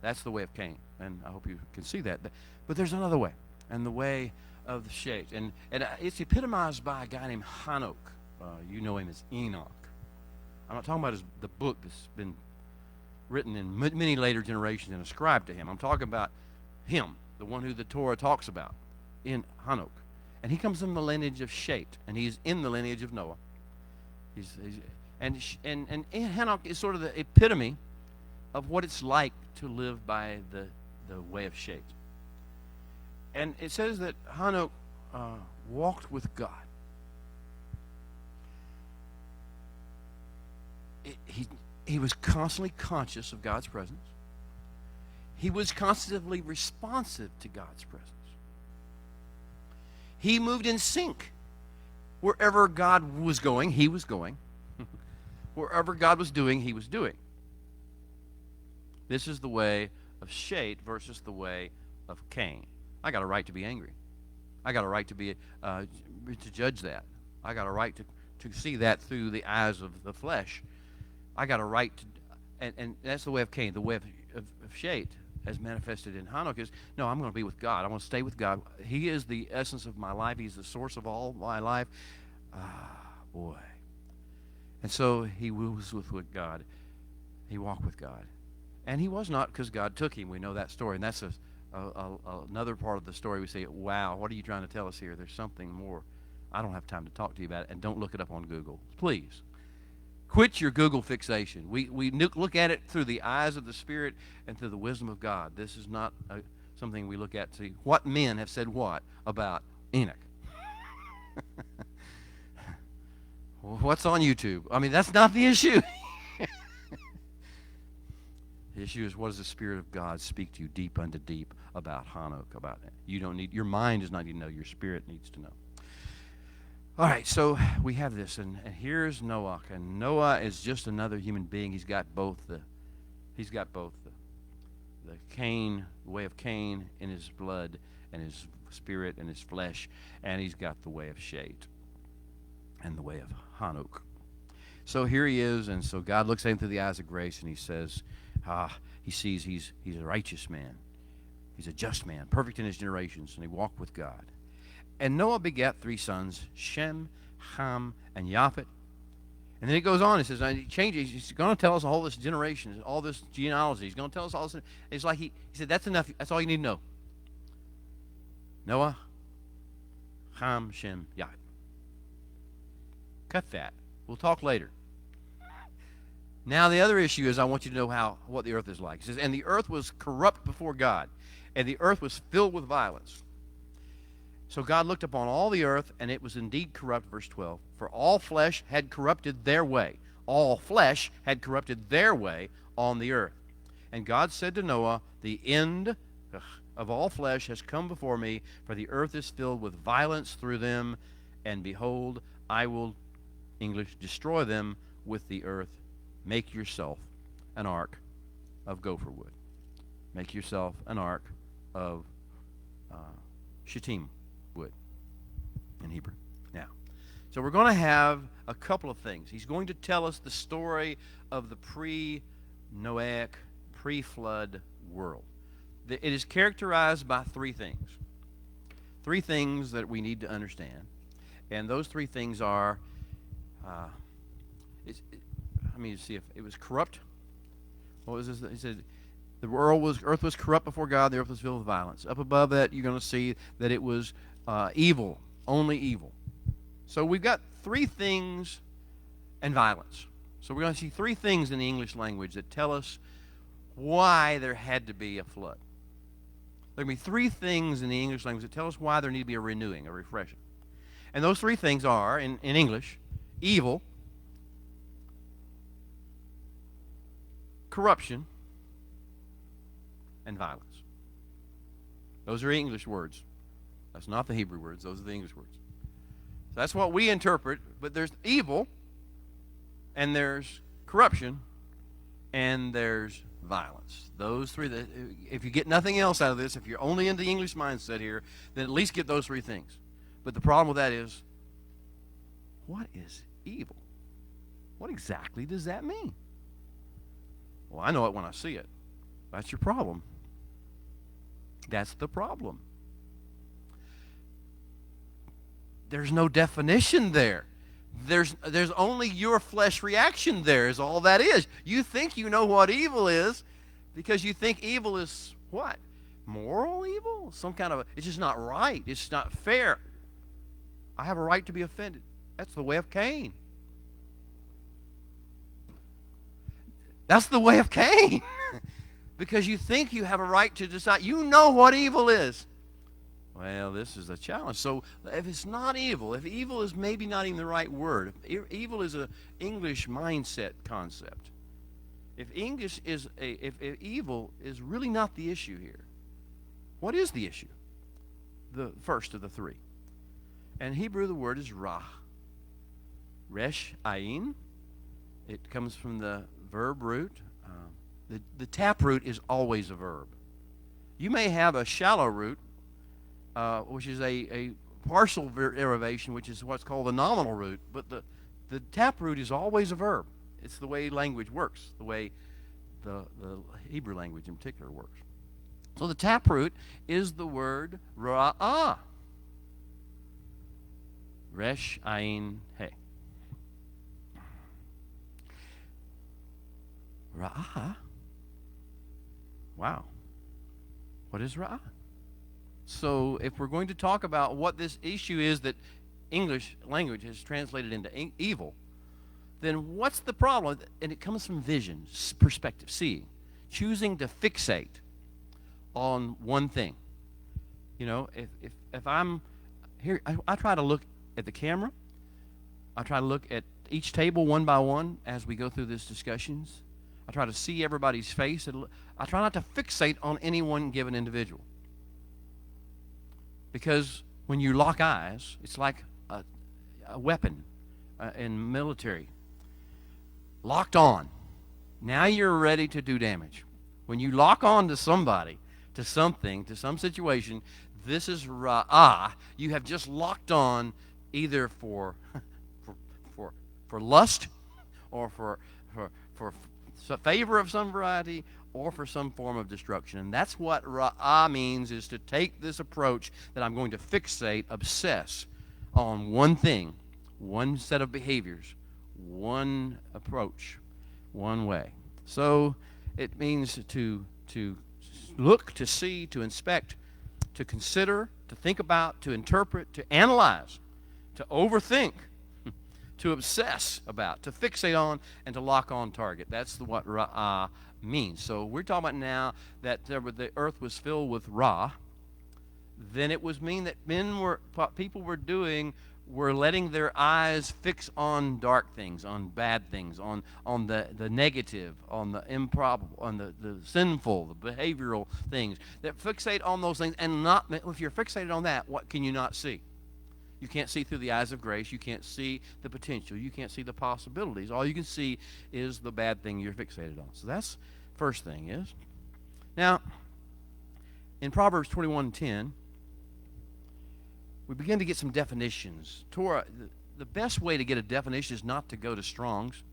That's the way of Cain, and I hope you can see that. But there's another way, and the way of the shades, and it's epitomized by a guy named Hanok. You know him as Enoch. I'm not talking about the book that's been written in many later generations and ascribed to him. I'm talking about him, the one who the Torah talks about, in Hanok. And he comes from the lineage of Shet, and he's in the lineage of Noah. And Hanok is sort of the epitome of what it's like to live by the way of Shet. And it says that Hanok walked with God. He was constantly conscious of God's presence. He was constantly responsive to God's presence. He moved in sync. Wherever God was going, he was going. Wherever God was doing, he was doing. This is the way of Shet versus the way of Cain. I got a right to be angry. I got a right to be to judge that. I got a right to see that through the eyes of the flesh. I got a right to, and that's the way of Cain. The way of Shet, as manifested in Hanok, is, no, I'm going to be with God. I want to stay with God. He is the essence of my life. He's the source of all my life. Boy. And so he was with God. He walked with God. And he was not because God took him. We know that story. And that's another part of the story. We say, wow, what are you trying to tell us here? There's something more. I don't have time to talk to you about it. And don't look it up on Google. Please. Quit your Google fixation. We look at it through the eyes of the Spirit and through the wisdom of God. This is not something we look at to see what men have said what about Enoch. What's on YouTube? I mean, that's not the issue. The issue is, what does the Spirit of God speak to you deep unto deep about Hanok, about it? You don't need, your mind does not need to know, your spirit needs to know. All right, so we have this, and here's Noach, and Noah is just another human being. He's got both the Cain, the way of Cain in his blood and his spirit and his flesh, and he's got the way of Shet and the way of Hanok. So here he is, and so God looks at him through the eyes of grace, and he says, he sees he's a righteous man. He's a just man, perfect in his generations, and he walked with God. And Noah begat 3 sons, Shem, Ham, and Japheth. And then he goes on, he says, he changes, he's going to tell us all this generation, all this genealogy. He's going to tell us all this. It's like he said, that's enough. That's all you need to know. Noah, Ham, Shem, Japheth. Cut that. We'll talk later. Now the other issue is, I want you to know what the earth is like. It says, and the earth was corrupt before God, and the earth was filled with violence. So God looked upon all the earth, and it was indeed corrupt, verse 12. For all flesh had corrupted their way. All flesh had corrupted their way on the earth. And God said to Noah, the end of all flesh has come before me, for the earth is filled with violence through them, and behold, I will, English, destroy them with the earth. Make yourself an ark of gopher wood. Make yourself an ark of shittim wood in Hebrew. Now, so we're going to have a couple of things. He's going to tell us the story of the pre-Noahic, pre-flood world. It is characterized by 3 things. 3 things that we need to understand. And those 3 things are, let me see if it was corrupt. What was this? He said, the earth was corrupt before God, the earth was filled with violence. Up above that, you're going to see that it was evil, only evil. So we've got 3 things and violence. So we're going to see 3 things in the English language that tell us why there had to be a flood. There can be 3 things in the English language that tell us why there need to be a renewing, a refreshing. And those 3 things are, in English, evil, corruption, and violence. Those are English words. That's not the Hebrew words. Those are the English words. So that's what we interpret. But there's evil, and there's corruption, and there's violence. Those 3. If you get nothing else out of this, if you're only in the English mindset here, then at least get those 3 things. But the problem with that is, what is evil? What exactly does that mean? Well, I know it when I see it. That's your problem. That's the problem. There's no definition there. There's only your flesh reaction there is all that is. You think you know what evil is because you think evil is what? Moral evil? Some kind of, it's just not right. It's not fair. I have a right to be offended. That's the way of Cain. That's the way of Cain. Because you think you have a right to decide. You know what evil is. Well, this is a challenge. So if it's not evil, if evil is maybe not even the right word, if evil is an English mindset concept, if evil is really not the issue here, what is the issue? The first of the 3. In Hebrew, the word is ra. Resh ayin. It comes from the verb root. The tap root is always a verb. You may have a shallow root, which is a partial derivation, which is what's called the nominal root, but the tap root is always a verb. It's the way language works, the way the Hebrew language in particular works. So the tap root is the word ra'ah. Resh ayin he. Ra'ah? Wow. What is ra'ah? So if we're going to talk about what this issue is that English language has translated into evil, then what's the problem? And it comes from vision, perspective, seeing, choosing to fixate on one thing. You know, if I'm here, I try to look at the camera. I try to look at each table one by one as we go through these discussions. I try to see everybody's face. I try not to fixate on any one given individual. Because when you lock eyes, it's like a weapon in military. Locked on. Now you're ready to do damage. When you lock on to somebody, to something, to some situation, this is ra'ah. You have just locked on either for lust, or for favor of some variety, or for some form of destruction. And that's what ra'ah means, is to take this approach that I'm going to fixate, obsess on one thing, one set of behaviors, one approach, one way. So it means to look, to see, to inspect, to consider, to think about, to interpret, to analyze, to overthink, to obsess about, to fixate on, and to lock on target. That's what ra'ah means. So we're talking about now that the earth was filled with Ra. Then it was mean that people were letting their eyes fix on dark things, on bad things, on the negative, on the improbable, on the sinful, the behavioral things. That fixate on those things, and not, if you're fixated on that, what can you not see? You can't see through the eyes of grace. You can't see the potential. You can't see the possibilities. All you can see is the bad thing you're fixated on. So that's first thing is. Now, in Proverbs 21:10, we begin to get some definitions. Torah, the best way to get a definition is not to go to Strong's,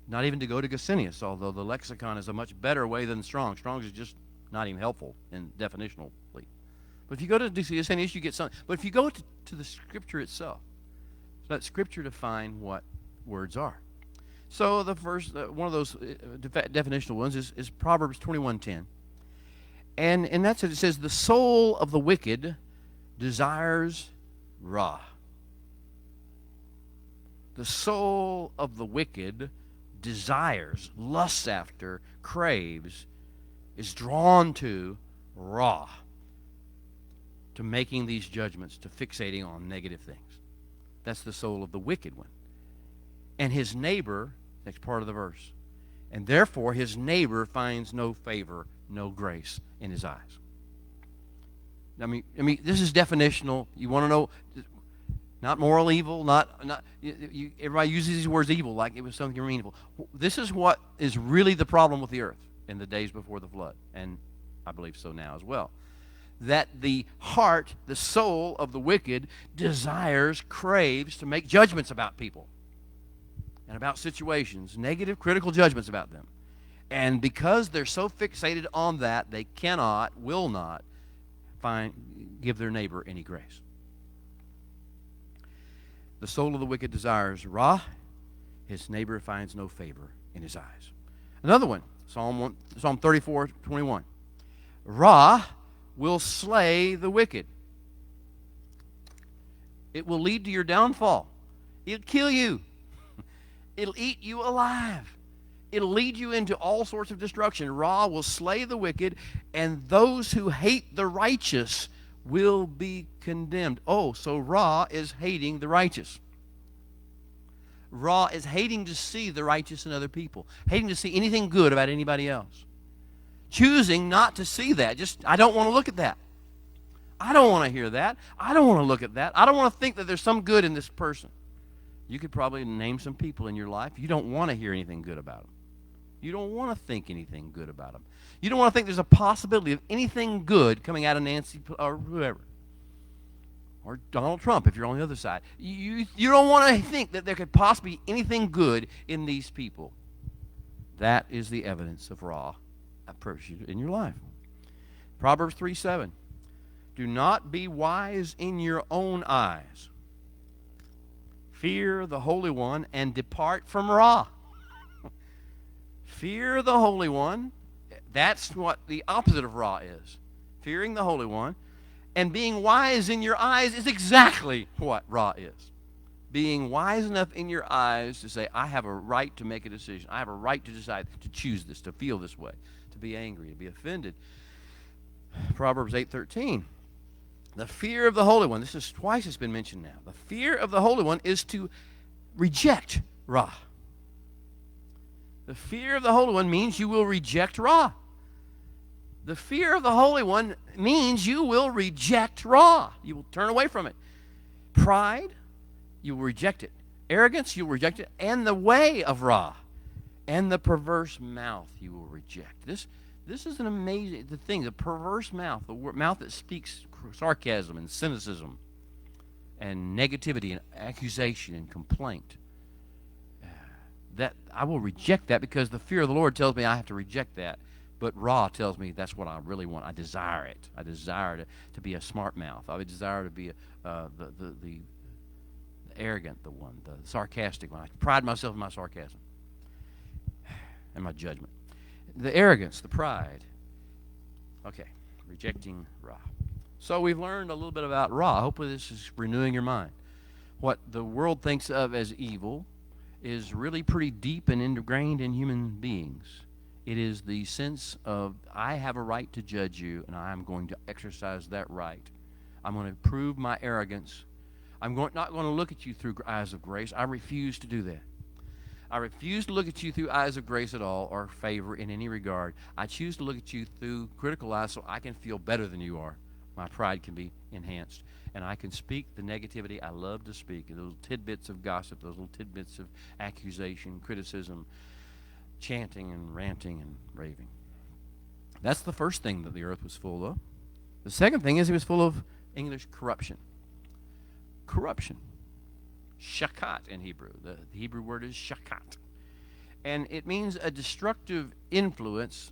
not even to go to Gesenius, although the lexicon is a much better way than Strong's. Strong's is just not even helpful in definitionally. But if you go to Gesenius, you get something. But if you go to the Scripture itself, let Scripture define what words are. So the first, one of those definitional ones is Proverbs 21:10. And that's it. It says, the soul of the wicked desires Ra. The soul of the wicked desires, lusts after, craves, is drawn to Ra, to making these judgments, to fixating on negative things. That's the soul of the wicked one. And his neighbor, next part of the verse, and therefore his neighbor finds no favor, no grace in his eyes. I mean, this is definitional. You want to know, not moral evil, everybody uses these words evil like it was something meaningful. This is what is really the problem with the earth in the days before the flood, and I believe so now as well. That the heart, the soul of the wicked desires, craves to make judgments about people and about situations, negative, critical judgments about them. And because they're so fixated on that, they will not give their neighbor any grace. The soul of the wicked desires Ra, his neighbor finds no favor in his eyes. Another one, Psalm 34:21. Ra will slay the wicked. It will lead to your downfall. It'll kill you. It'll eat you alive. It'll lead you into all sorts of destruction. Ra will slay the wicked, and those who hate the righteous will be condemned. Oh, so Ra is hating the righteous. Ra is hating to see the righteous in other people, hating to see anything good about anybody else. Choosing not to see that. I don't want to look at that. I don't want to hear that. I don't want to look at that. I don't want to think that there's some good in this person. You could probably name some people in your life. You don't want to hear anything good about them. You don't want to think anything good about them. You don't want to think there's a possibility of anything good coming out of Nancy or whoever. Or Donald Trump if you're on the other side. You don't want to think that there could possibly be anything good in these people. That is the evidence of Ra in your life. Proverbs 3:7. Do not be wise in your own eyes. Fear the Holy One and depart from Ra. Fear the Holy One. That's what the opposite of Ra is. Fearing the Holy One. And being wise in your eyes is exactly what Ra is. being wise enough in your eyes to say, I have a right to make a decision. I have a right to decide to choose this, to feel this way, to be angry, to be offended. Proverbs 8:13. The fear of the Holy One, this is twice it's been mentioned now. The fear of the Holy One is to reject Ra. The fear of the Holy One means you will reject Ra. The fear of the Holy One means you will reject Ra. You will turn away from it. Pride, you will reject it. Arrogance, you will reject it. And the way of Ra. And the perverse mouth, you will reject. This is an amazing thing. The perverse mouth, the mouth that speaks sarcasm and cynicism and negativity and accusation and complaint. That I will reject that because the fear of the Lord tells me I have to reject that. But Ra tells me that's what I really want. I desire it. I desire to be a smart mouth. I desire to be the arrogant, the one, the sarcastic one. I pride myself in my sarcasm and my judgment. The arrogance, the pride. Okay, rejecting Ra. So we've learned a little bit about Ra. Hopefully this is renewing your mind. What the world thinks of as evil is really pretty deep and ingrained in human beings. It is the sense of, I have a right to judge you, and I'm going to exercise that right. I'm going to prove my arrogance. I'm not going to look at you through eyes of grace. I refuse to do that. I refuse to look at you through eyes of grace at all or favor in any regard. I choose to look at you through critical eyes so I can feel better than you are. My pride can be enhanced. And I can speak the negativity I love to speak, those little tidbits of gossip, those little tidbits of accusation, criticism, chanting and ranting and raving. That's the first thing that the earth was full of. The second thing is it was full of English corruption. Corruption. Shakat in Hebrew. The Hebrew word is shakat. And it means a destructive influence.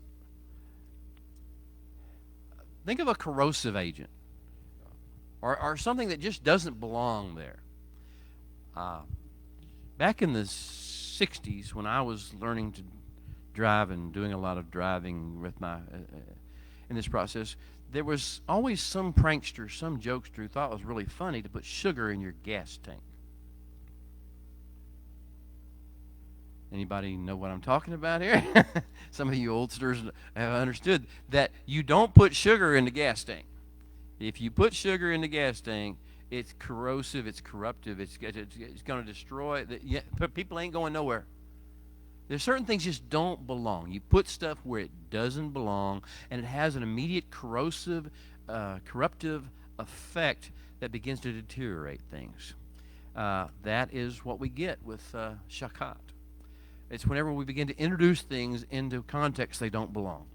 Think of a corrosive agent. Or something that just doesn't belong there. Back in the 60s, when I was learning to drive and doing a lot of driving with in this process, there was always some prankster, some jokester who thought it was really funny to put sugar in your gas tank. Anybody know what I'm talking about here? Some of you oldsters have understood that you don't put sugar in the gas tank. If you put sugar in the gas tank, it's corrosive, it's corruptive, it's going to destroy. People ain't going nowhere. There's certain things just don't belong. You put stuff where it doesn't belong, and it has an immediate corrosive, corruptive effect that begins to deteriorate things. That is what we get with shakat. It's whenever we begin to introduce things into context they don't belong.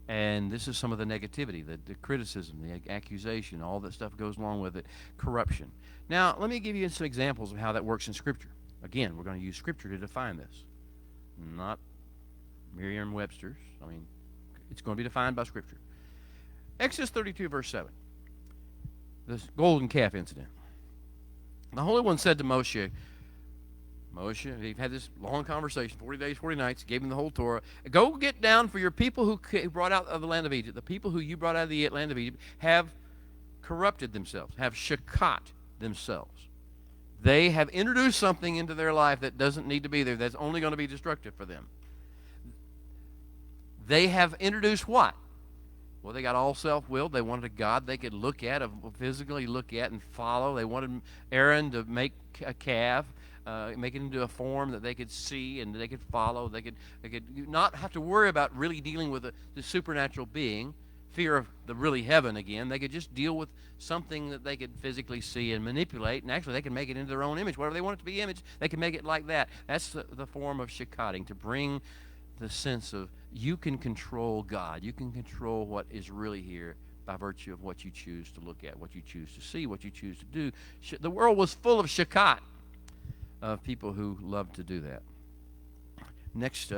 And this is some of the negativity, the criticism, the accusation, all that stuff goes along with it, corruption. Now, let me give you some examples of how that works in Scripture. Again, we're going to use Scripture to define this, not Merriam-Webster's. I mean, it's going to be defined by Scripture. Exodus 32, verse 7, this golden calf incident. The Holy One said to Moshe, he had this long conversation, 40 days, 40 nights, gave him the whole Torah. Go get down for your people who brought out of the land of Egypt. The people who you brought out of the land of Egypt have corrupted themselves, have shakat themselves. They have introduced something into their life that doesn't need to be there, that's only going to be destructive for them. They have introduced what? Well, they got all self-willed. They wanted a God they could look at, physically look at and follow. They wanted Aaron to make a calf. Make it into a form that they could see and they could follow. They could not have to worry about really dealing with the supernatural being, fear of the really heaven again. They could just deal with something that they could physically see and manipulate, and actually they can make it into their own image. Whatever they want it to be image, they can make it like that. That's the form of shakating, to bring the sense of you can control God. You can control what is really here by virtue of what you choose to look at, what you choose to see, what you choose to do. The world was full of shakat, of people who love to do that. Next,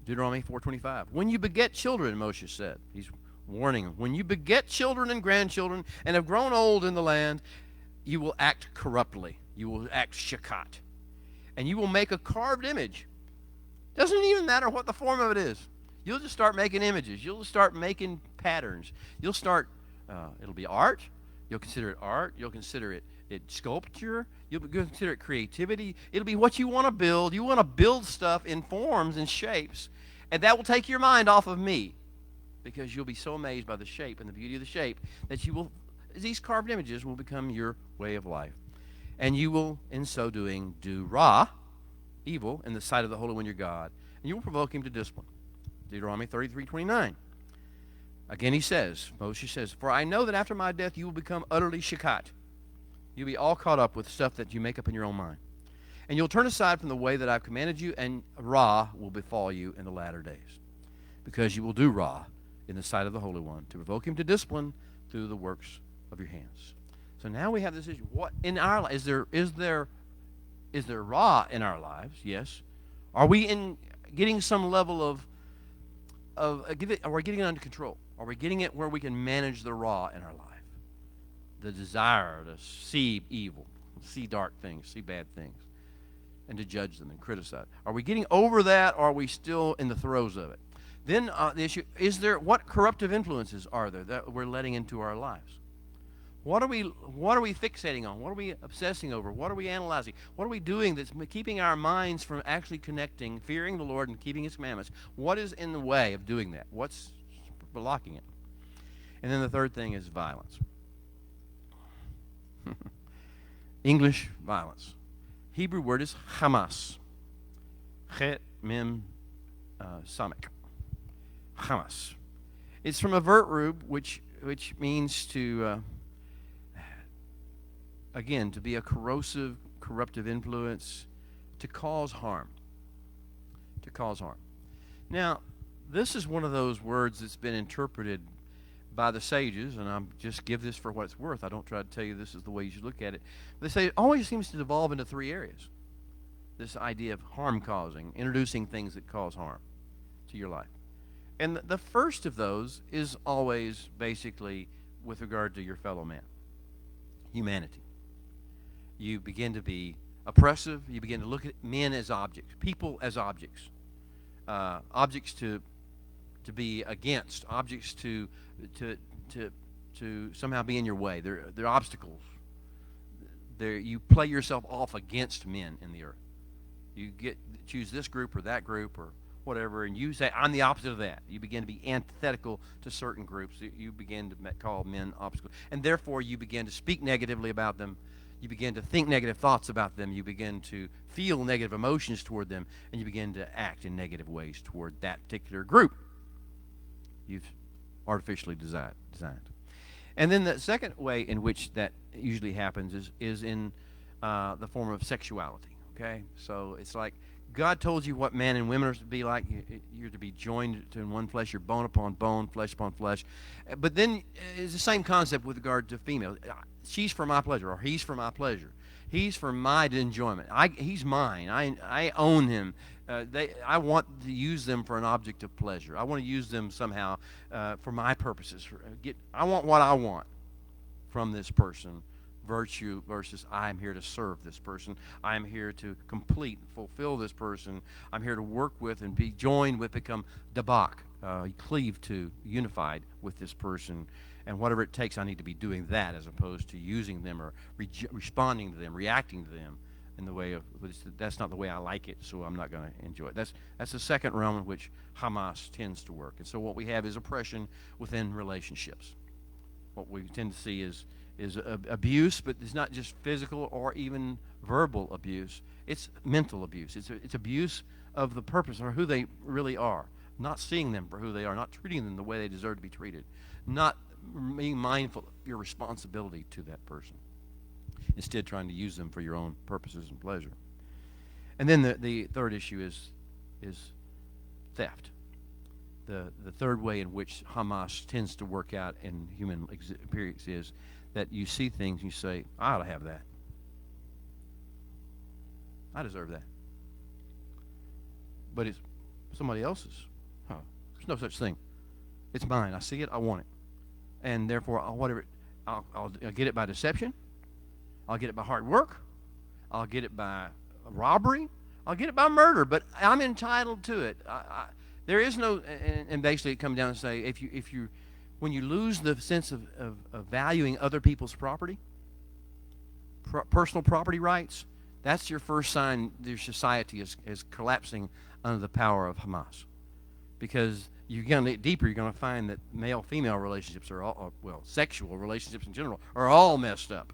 Deuteronomy 4:25. When you beget children, Moshe said, he's warning them, when you beget children and grandchildren and have grown old in the land, you will act corruptly. You will act shakat. And you will make a carved image. Doesn't even matter what the form of it is. You'll just start making images. You'll just start making patterns. You'll start, it'll be art. You'll consider it art. You'll consider it It's sculpture. You'll consider it creativity. It'll be what you want to build. You want to build stuff in forms and shapes, and that will take your mind off of me, because you'll be so amazed by the shape and the beauty of the shape that you will, these carved images will become your way of life. And you will, in so doing, do ra, evil, in the sight of the Holy One your God, and you will provoke him to discipline. Deuteronomy 33:29. Again he says, Moses says, for I know that after my death you will become utterly shakat. You'll be all caught up with stuff that you make up in your own mind. And you'll turn aside from the way that I've commanded you, and ra will befall you in the latter days. Because you will do ra in the sight of the Holy One, to provoke him to discipline through the works of your hands. So now we have this issue. What in our life is there ra in our lives? Yes. Are we getting some level of are we getting it under control? Are we getting it where we can manage the ra in our life? The desire to see evil, see dark things, see bad things, and to judge them and criticize. Are we getting over that, or are we still in the throes of it? Then the issue is, what corruptive influences are there that we're letting into our lives? What are we fixating on? What are we obsessing over? What are we analyzing? What are we doing that's keeping our minds from actually connecting, fearing the Lord and keeping his commandments? What is in the way of doing that? What's blocking it? And then the third thing is violence. English violence. Hebrew word is Hamas. Chet mem samek. Hamas. It's from a verb which means to again, to be a corrosive, corruptive influence, to cause harm. To cause harm. Now, this is one of those words that's been interpreted by the sages, and I'm just give this for what it's worth. I don't try to tell you this is the way you should look at it. They say it always seems to devolve into three areas. This idea of harm causing, introducing things that cause harm to your life. And the first of those is always basically with regard to your fellow man. Humanity. You begin to be oppressive. You begin to look at men as objects, people as objects, objects to be against, objects to somehow be in your way. They're obstacles. You play yourself off against men in the earth. You choose this group or that group or whatever, and you say, I'm the opposite of that. You begin to be antithetical to certain groups. You begin to call men obstacles. And therefore, you begin to speak negatively about them. You begin to think negative thoughts about them. You begin to feel negative emotions toward them. And you begin to act in negative ways toward that particular group you've artificially designed. And then the second way in which that usually happens is in the form of sexuality. Okay? So it's like God told you what man and women are to be like. You're to be joined in one flesh. You're bone upon bone, flesh upon flesh. But then it's the same concept with regard to female. She's for my pleasure, or he's for my pleasure. He's for my enjoyment. He's mine. I own him. I want to use them for an object of pleasure. I want to use them somehow for my purposes. I want what I want from this person. Virtue versus I'm here to serve this person. I'm here to complete and fulfill this person. I'm here to work with and be joined with, become dabak, cleave to, unified with this person. And whatever it takes, I need to be doing that as opposed to using them or responding to them, reacting to them in the way of, that's not the way I like it, so I'm not going to enjoy it. That's the second realm in which Hamas tends to work. And so what we have is oppression within relationships. What we tend to see is abuse, but it's not just physical or even verbal abuse. It's mental abuse. It's abuse of the purpose or who they really are, not seeing them for who they are, not treating them the way they deserve to be treated, not being mindful of your responsibility to that person, instead trying to use them for your own purposes and pleasure. And then the third issue is theft. The third way in which Hamas tends to work out in human experience is that you see things and you say, I ought to have that. I deserve that. But it's somebody else's. There's no such thing. It's mine. I see it. I want it. And therefore, I'll get it by deception. I'll get it by hard work. I'll get it by robbery. I'll get it by murder. But I'm entitled to it. There is no, and basically it comes down to say, when you lose the sense of valuing other people's property, personal property rights, that's your first sign your society is collapsing under the power of Hamas. Because you're going to get deeper, you're going to find that male-female relationships are all, well, sexual relationships in general, are all messed up.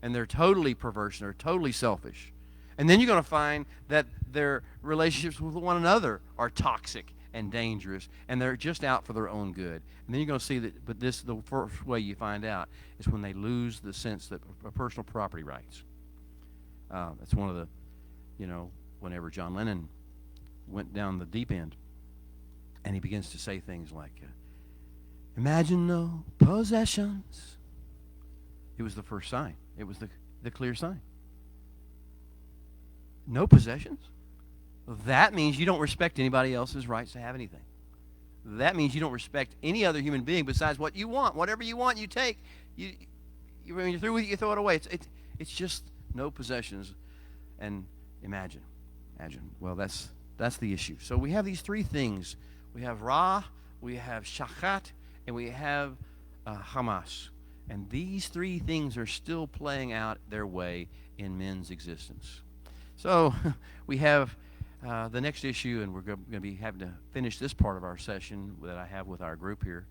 And they're totally perverse and they're totally selfish. And then you're going to find that their relationships with one another are toxic and dangerous, and they're just out for their own good. And then you're going to see that, but this, the first way you find out is when they lose the sense that of personal property rights. That's one of the, whenever John Lennon went down the deep end, and he begins to say things like, imagine no possessions. It was the first sign. It was the clear sign. No possessions? That means you don't respect anybody else's rights to have anything. That means you don't respect any other human being besides what you want. Whatever you want, you take. When you're through with it, you throw it away. It's just no possessions. And imagine. Well, that's the issue. So we have these three things. We have Ra, we have Shachat, and we have Hamas. And these three things are still playing out their way in men's existence. So we have the next issue, and we're going to be having to finish this part of our session that I have with our group here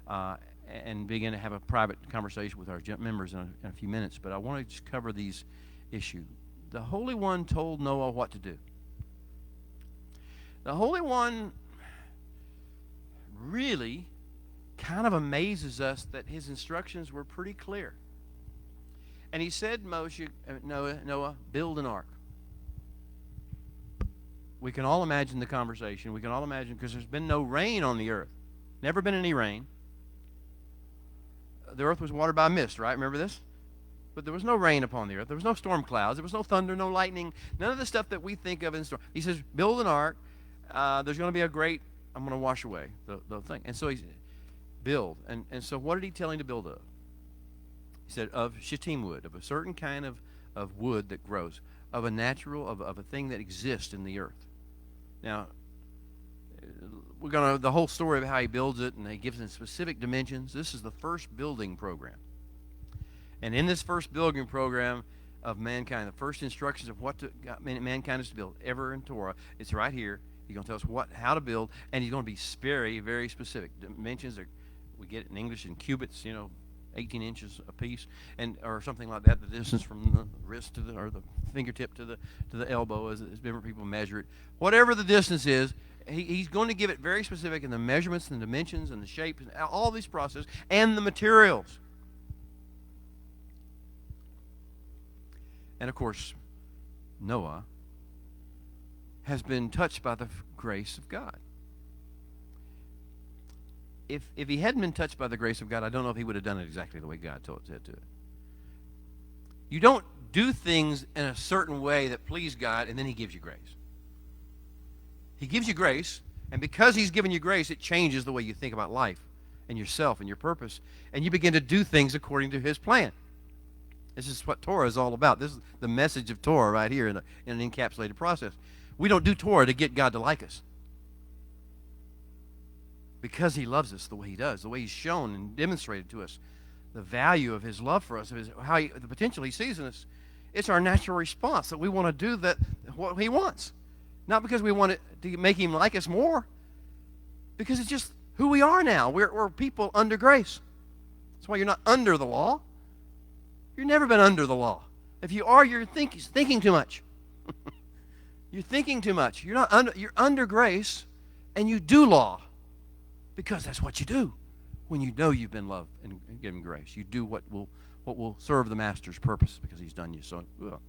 and begin to have a private conversation with our members in a few minutes. But I want to just cover these issues. The Holy One told Noah what to do. The Holy One really kind of amazes us that his instructions were pretty clear. And he said, Noah, build an ark. We can all imagine the conversation. We can all imagine, because there's been no rain on the earth. Never been any rain. The earth was watered by mist, right? Remember this? But there was no rain upon the earth. There was no storm clouds. There was no thunder, no lightning. None of the stuff that we think of in storm. He says, build an ark. There's going to be a great, I'm going to wash away the thing. And so he said, build. And so what did he tell him to build of? He said, of shittim wood, of a certain kind of wood that grows, of a natural, of a thing that exists in the earth. Now, the whole story of how he builds it, and he gives it specific dimensions. This is the first building program. And in this first building program of mankind, the first instructions of what mankind is to build, ever in Torah, it's right here. He's going to tell us how to build, and he's going to be very, very specific. Dimensions we get it in English in cubits, 18 inches a piece, or something like that. The distance from the wrist or the fingertip to the elbow, as different people measure it. Whatever the distance is, he's going to give it very specific in the measurements and the dimensions and the shapes and all these processes and the materials. And of course, Noah has been touched by the grace of God. If he hadn't been touched by the grace of God, I don't know if he would have done it exactly the way God said to it. You don't do things in a certain way that please God, and then he gives you grace. He gives you grace, and because he's given you grace, it changes the way you think about life and yourself and your purpose, and you begin to do things according to his plan. This is what Torah is all about. This is the message of Torah right here in an encapsulated process. We don't do Torah to get God to like us. Because he loves us the way he does, the way he's shown and demonstrated to us the value of his love for us, the potential he sees in us. It's our natural response that we want to do what he wants. Not because we want it to make him like us more, because it's just who we are now. We're people under grace. That's why you're not under the law. You've never been under the law. If you are, you're thinking too much. You're thinking too much. You're under grace, and you do law. Because that's what you do when you know you've been loved and given grace. You do what will serve the master's purpose because he's done you so well.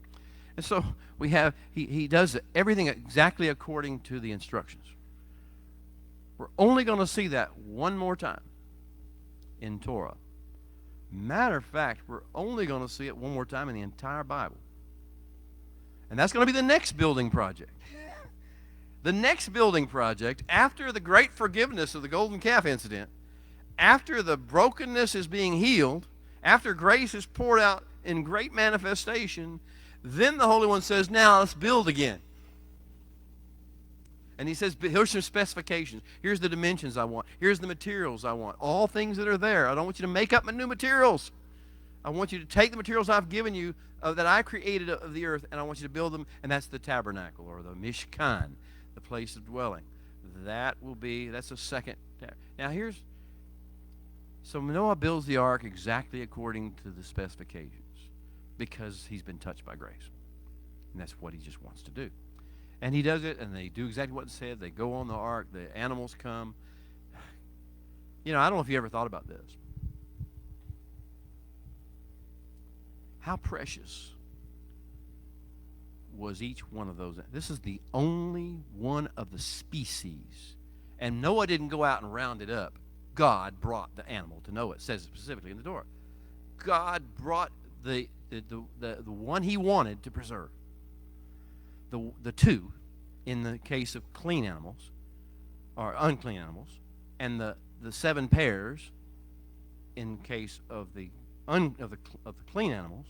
And so we have, he does everything exactly according to the instructions. We're only going to see that one more time in Torah. Matter of fact, we're only going to see it one more time in the entire Bible. And that's going to be the next building project. The next building project, after the great forgiveness of the golden calf incident, after the brokenness is being healed, after grace is poured out in great manifestation, then the Holy One says, now let's build again. And he says, here's some specifications. Here's the dimensions I want. Here's the materials I want. All things that are there. I don't want you to make up new materials. I want you to take the materials I've given you that I created of the earth, and I want you to build them, and that's the tabernacle, or the mishkan, the place of dwelling. That's the second. Now so Noah builds the ark exactly according to the specifications because he's been touched by grace. And that's what he just wants to do. And he does it, and they do exactly what it said. They go on the ark. The animals come. I don't know if you ever thought about this. How precious was each one of those? This is the only one of the species. And Noah didn't go out and round it up. God brought the animal to Noah. It says specifically in the Torah. God brought the one he wanted to preserve. The two, in the case of clean animals, or unclean animals, and the 7 pairs, in case of the clean animals.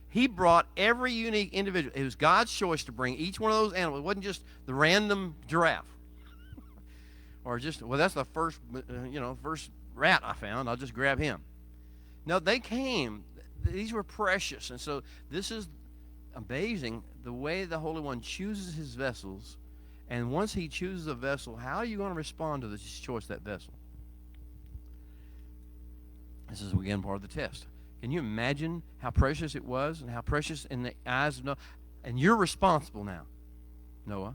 He brought every unique individual. It was God's choice to bring each one of those animals. It wasn't just the random giraffe, or just that's the first first rat I found. I'll just grab him. No, they came. These were precious, and so this is amazing the way the Holy One chooses his vessels. And once he chooses a vessel, how are you going to respond to this choice of that vessel? This is again part of the test. Can you imagine how precious it was and how precious in the eyes of Noah? And you're responsible now, Noah.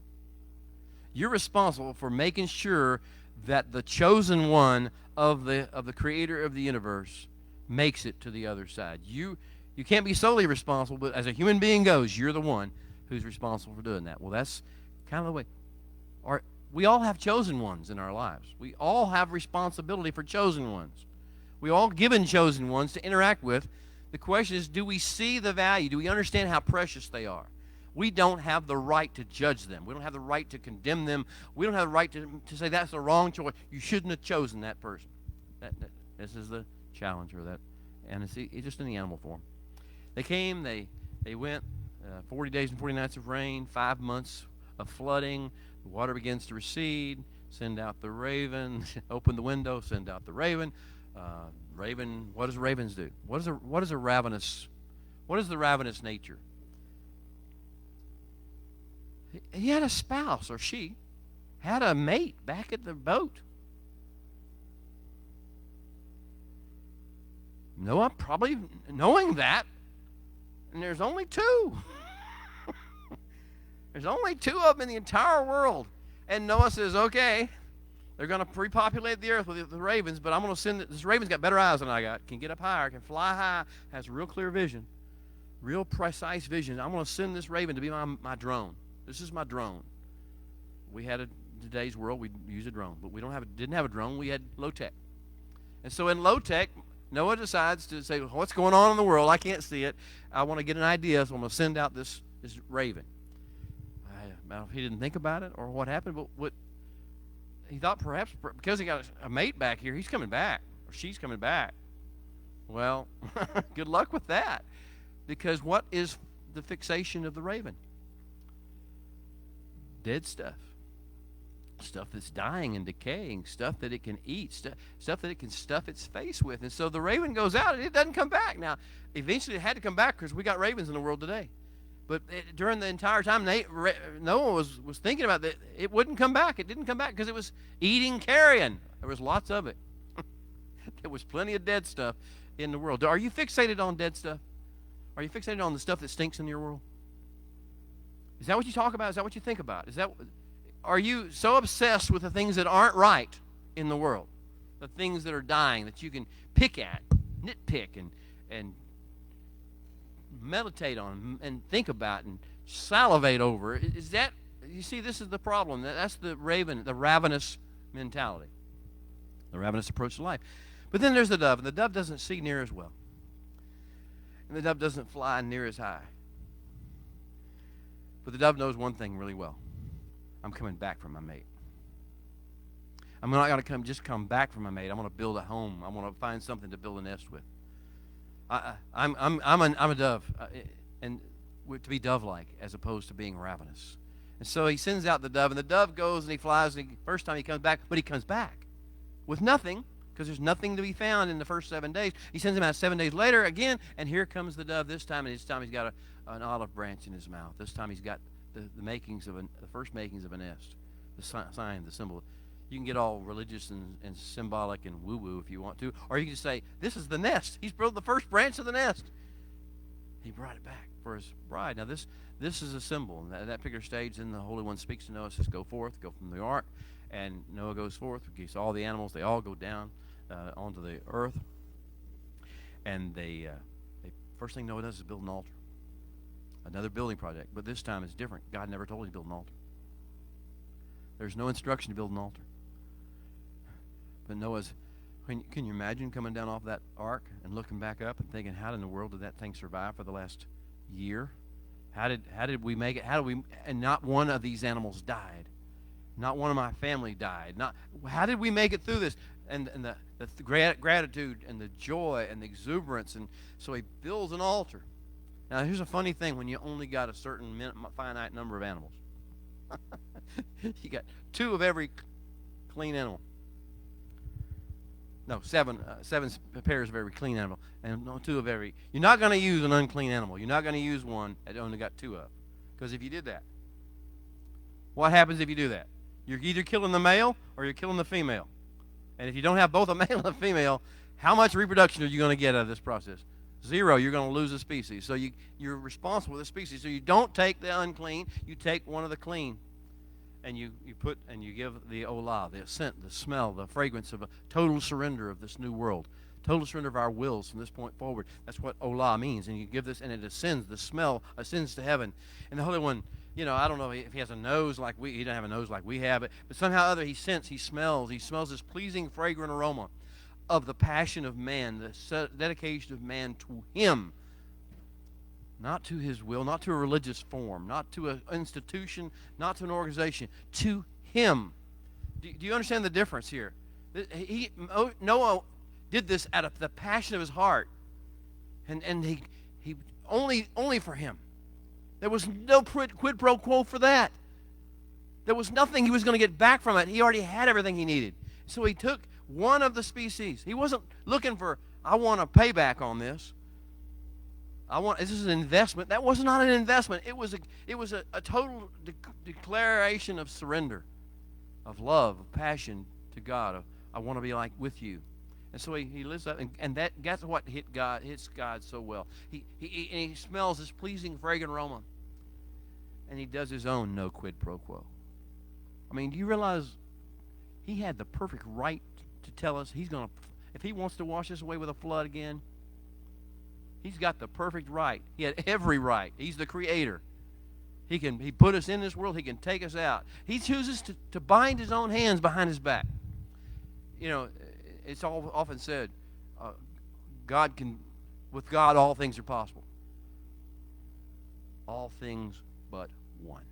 You're responsible for making sure that the chosen one of the creator of the universe makes it to the other side. You can't be solely responsible, but as a human being goes, you're the one who's responsible for doing that. Well, that's kind of the way. We all have chosen ones in our lives. We all have responsibility for chosen ones. We all given chosen ones to interact with. The question is, do we see the value? Do we understand how precious they are? We don't have the right to judge them. We don't have the right to condemn them. We don't have the right to say that's the wrong choice. You shouldn't have chosen that person. This is the challenge, and it's just in the animal form. They came, they went, 40 days and 40 nights of rain, 5 months of flooding. The water begins to recede. Send out the raven. Open the window. Send out the raven. Raven. What does ravens do? What is the ravenous nature? He had a spouse, or she had a mate back at the boat. Noah probably knowing that, and there's only 2. There's only 2 of them in the entire world. And Noah says, okay, they're going to repopulate the earth with the ravens, but I'm going to send this raven's got better eyes than I got, can get up higher, can fly high, has real clear vision, real precise vision. I'm going to send this raven to be my drone. This is my drone. We had in today's world, we use a drone, but we didn't have a drone. We had low tech. And so in low tech, Noah decides to say, what's going on in the world? I can't see it. I want to get an idea, so I'm going to send out this raven. I don't know if he didn't think about it or what happened, but what he thought perhaps because he got a mate back here, he's coming back, or she's coming back. Well, good luck with that, because what is the fixation of the raven? Dead stuff that's dying and decaying, stuff that it can eat, stuff that it can stuff its face with. And so the raven goes out and it doesn't come back. Now, eventually it had to come back because we got ravens in the world today. But during the entire time Noah was thinking about that, it wouldn't come back. It didn't come back because it was eating carrion. There was lots of it. There was plenty of dead stuff in the world. Are you fixated on dead stuff? Are you fixated on the stuff that stinks in your world? Is that what you talk about? Is that what you think about? Are you so obsessed with the things that aren't right in the world, the things that are dying, that you can pick at, nitpick, and meditate on, and think about, and salivate over? Is that, you see, this is the problem. That's the ravenous mentality, the ravenous approach to life. But then there's the dove, and the dove doesn't see near as well, and the dove doesn't fly near as high. But the dove knows one thing really well. I'm coming back from my mate. I'm not going to come back from my mate. I'm going to build a home. I'm going to find something to build a nest with. I'm a dove, and to be dove-like as opposed to being ravenous. And so he sends out the dove, and the dove goes and he flies. And first time he comes back, but he comes back with nothing because there's nothing to be found in the first 7 days. He sends him out 7 days later again, and here comes the dove this time, and this time he's got an olive branch in his mouth. This time he's got the first makings of a nest, the sign, the symbol. You can get all religious and symbolic and woo-woo if you want to, or you can just say, this is the nest. He's built the first branch of the nest. He brought it back for his bride. Now this is a symbol. And that particular stage, then the Holy One speaks to Noah, says, go forth, go from the ark. And Noah goes forth. He saw all the animals. They all go down onto the earth. And they first thing Noah does is build an altar. Another building project. But this time it's different. God never told him to build an altar. There's no instruction to build an altar. But Noah's, can you imagine coming down off that ark and looking back up and thinking, how in the world did that thing survive for the last year? How did we make it? And not one of these animals died. Not one of my family died. How did we make it through this? And the gratitude and the joy and the exuberance. And so he builds an altar. Now, here's a funny thing when you only got a certain finite number of animals. You got 2 of every clean animal. No, 7 pairs of every clean animal, and no 2 of every. You're not going to use an unclean animal. You're not going to use one that only got 2 of. Because if you did that, what happens if you do that? You're either killing the male or you're killing the female. And if you don't have both a male and a female, how much reproduction are you going to get out of this process? 0. You're going to lose a species. So you're responsible for the species. So you don't take the unclean. You take one of the clean. And you give the olah, the scent, the smell, the fragrance of a total surrender of this new world. Total surrender of our wills from this point forward. That's what olah means. And you give this, and it ascends, the smell ascends to heaven. And the Holy One, I don't know if he has a nose like he doesn't have a nose like we have it, but somehow or other he smells this pleasing, fragrant aroma of the passion of man, the dedication of man to him. Not to his will, not to a religious form, not to an institution, not to an organization, to him. Do you understand the difference here? Noah did this out of the passion of his heart, and he only for him. There was no quid pro quo for that. There was nothing he was going to get back from it. He already had everything he needed. So he took one of the species. He wasn't looking for, I want a payback on this. This is an investment. That was not an investment. It was a total declaration of surrender, of love, of passion to God. I want to be like with you. And so he lives up, and that's what hits God so well. He smells this pleasing, fragrant aroma, and he does his own no quid pro quo. I mean, do you realize he had the perfect right to tell us if he wants to wash us away with a flood again? He's got the perfect right. He had every right. He's the creator. He put us in this world. He can take us out. He chooses to bind his own hands behind his back. It's often said, with God, all things are possible. All things but one.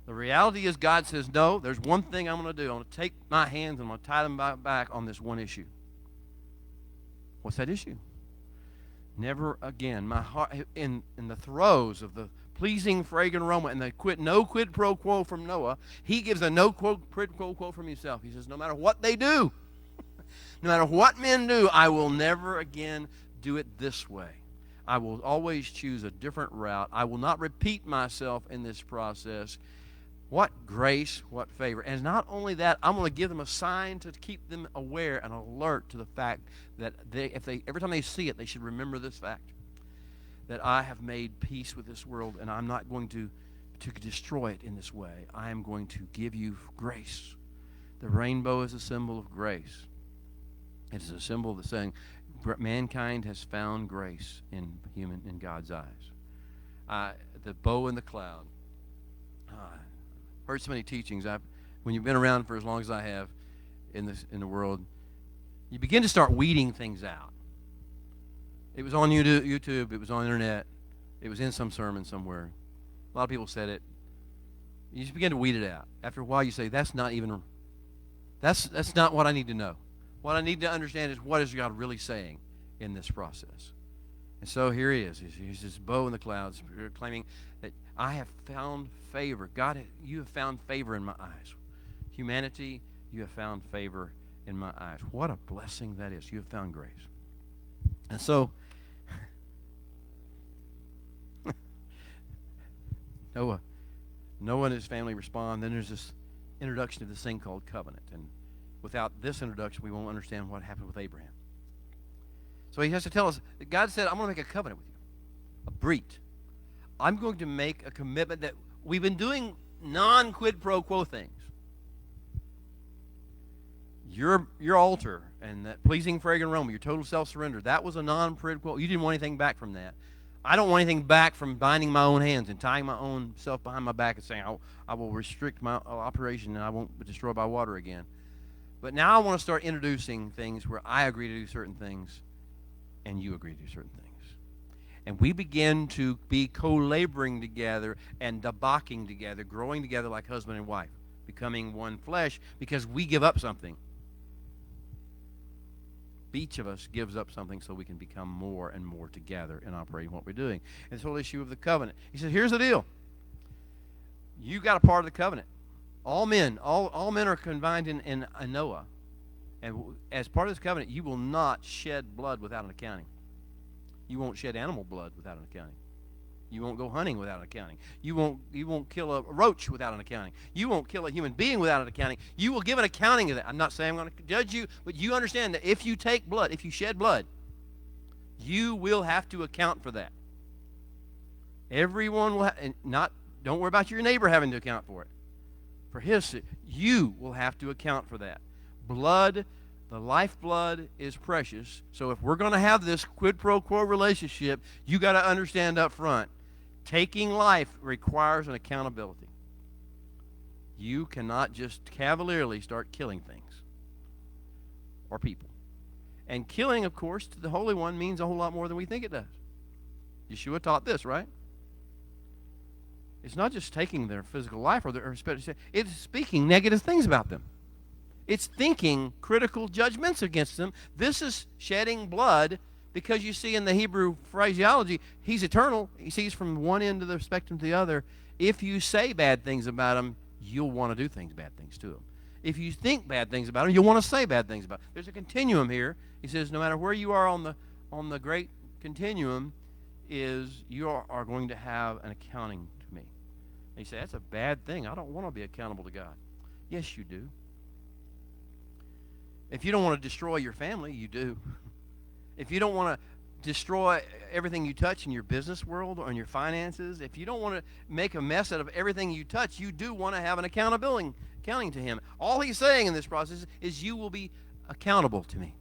The reality is God says, no, there's one thing I'm going to do. I'm going to take my hands and I'm going to tie them back on this one issue. What's that issue? Never again. My heart, in the throes of the pleasing, fragrant aroma and the no quid pro quo from Noah, he gives a no quid pro quo from himself. He says, no matter what they do, no matter what men do, I will never again do it this way. I will always choose a different route. I will not repeat myself in this process. What grace, what favor. And not only that, I'm going to give them a sign to keep them aware and alert to the fact that every time they see it, they should remember this fact, that I have made peace with this world, and I'm not going to destroy it in this way. I am going to give you grace. The rainbow is a symbol of grace. It is a symbol that's saying mankind has found grace in God's eyes. The bow in the cloud. Heard so many teachings. When you've been around for as long as I have in the world, you begin to start weeding things out. It was on YouTube. It was on the internet. It was in some sermon somewhere. A lot of people said it. You just begin to weed it out. After a while, you say, that's not what I need to know. What I need to understand is, what is God really saying in this process? And so here he is. He's this bow in the clouds, claiming that I have found favor. God, you have found favor in my eyes. Humanity, you have found favor in my eyes. What a blessing that is. You have found grace. And so, Noah and his family respond. Then there's this introduction of this thing called covenant. And without this introduction, we won't understand what happened with Abraham. So he has to tell us that God said, I'm going to make a covenant with you, a brit. I'm going to make a commitment that we've been doing non-quid pro quo things. Your altar and that pleasing fragrant aroma, your total self-surrender, that was a non-quid pro quo. You didn't want anything back from that. I don't want anything back from binding my own hands and tying my own self behind my back and saying, I will restrict my operation and I won't destroy by water again. But now I want to start introducing things where I agree to do certain things and you agree to do certain things. And we begin to be co-laboring together and debauching together, growing together like husband and wife, becoming one flesh because we give up something. Each of us gives up something so we can become more and more together and operating what we're doing. And this whole issue of the covenant. He says, here's the deal. You got a part of the covenant. All men are combined in Noah. And as part of this covenant, you will not shed blood without an accounting. You won't shed animal blood without an accounting. You won't go hunting without an accounting. You won't kill a roach without an accounting. You won't kill a human being without an accounting. You will give an accounting of that. I'm not saying I'm going to judge you, but you understand that if you take blood, if you shed blood, you will have to account for that. Everyone will don't worry about your neighbor having to account for it. For his sake, you will have to account for that. Blood, the lifeblood is precious. So if we're going to have this quid pro quo relationship, you got to understand up front, taking life requires an accountability. You cannot just cavalierly start killing things or people. And killing, of course, to the Holy One means a whole lot more than we think it does. Yeshua taught this, right? It's not just taking their physical life or their spiritual. It's speaking negative things about them. It's thinking critical judgments against them. This is shedding blood because you see in the Hebrew phraseology, he's eternal. He sees from one end of the spectrum to the other. If you say bad things about him, you'll want to do bad things to him. If you think bad things about him, you'll want to say bad things about him. There's a continuum here. He says no matter where you are on the great continuum, you are going to have an accounting to me. And you say, that's a bad thing. I don't want to be accountable to God. Yes, you do. If you don't want to destroy your family, you do. If you don't want to destroy everything you touch in your business world or in your finances, if you don't want to make a mess out of everything you touch, you do want to have an accounting to him. All he's saying in this process is you will be accountable to me.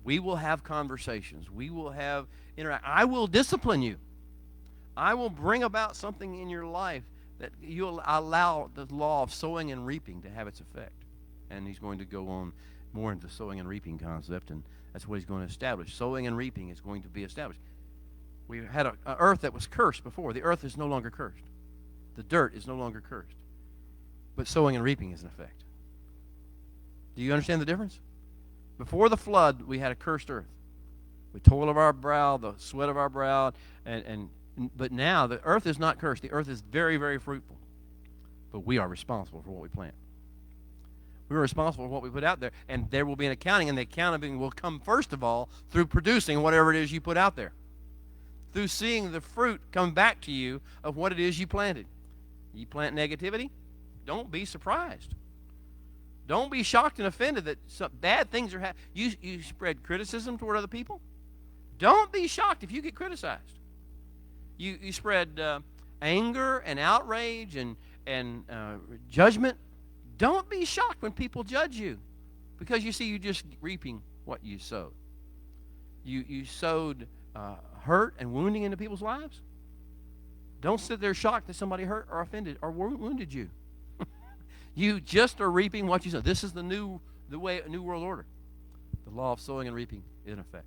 We will have conversations. We will have interact. I will discipline you. I will bring about something in your life that you'll allow the law of sowing and reaping to have its effect. And he's going to go on more into the sowing and reaping concept, and that's what he's going to establish. Sowing and reaping is going to be established. We had an earth that was cursed before. The earth is no longer cursed. The dirt is no longer cursed. But sowing and reaping is in effect. Do you understand the difference? Before the flood, we had a cursed earth. The toil of our brow, the sweat of our brow, but now the earth is not cursed. The earth is very, very fruitful. But we are responsible for what we plant. We're responsible for what we put out there, and there will be an accounting, and the accounting will come, first of all, through producing whatever it is you put out there, through seeing the fruit come back to you of what it is you planted. You plant negativity, don't be surprised. Don't be shocked and offended that some bad things are happening. You spread criticism toward other people. Don't be shocked if you get criticized. You spread anger and outrage and judgment. Don't be shocked when people judge you, because you see you're just reaping what you sowed. You sowed hurt and wounding into people's lives. Don't sit there shocked that somebody hurt or offended or wounded you. You just are reaping what you sowed. This is the new world order. The law of sowing and reaping in effect.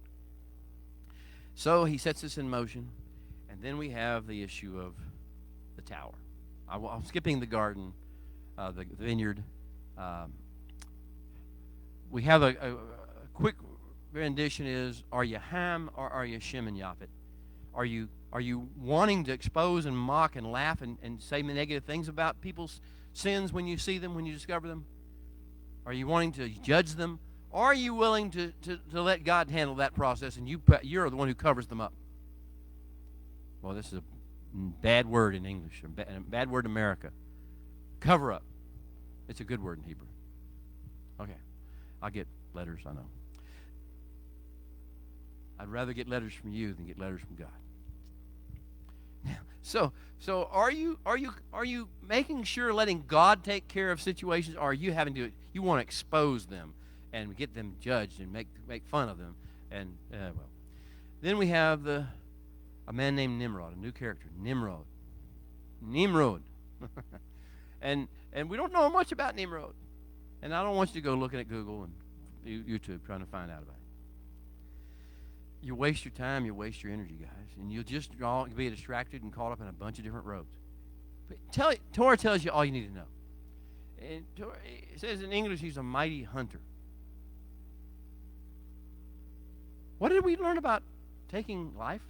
So he sets this in motion, and then we have the issue of the tower. I'm skipping the garden. The vineyard. We have a quick rendition is, are you Ham or are you Shem and Japhet? Are you wanting to expose and mock and laugh and say negative things about people's sins when you see them, when you discover them? Are you wanting to judge them? Or are you willing to let God handle that process and you're the one who covers them up? Well, this is a bad word in English, a bad word in America. Cover up. It's a good word in Hebrew. Okay. I'll get letters, I know. I'd rather get letters from you than get letters from God. So are you making sure letting God take care of situations, or are you having to you want to expose them and get them judged and make fun of them? And well, then we have a man named Nimrod, a new character, Nimrod, and we don't know much about Nimrod, and I don't want you to go looking at Google and YouTube trying to find out about it. You waste your time, you waste your energy, guys, and you'll just be distracted and caught up in a bunch of different roads. But Torah tells you all you need to know. And it says in English, he's a mighty hunter. What did we learn about taking life?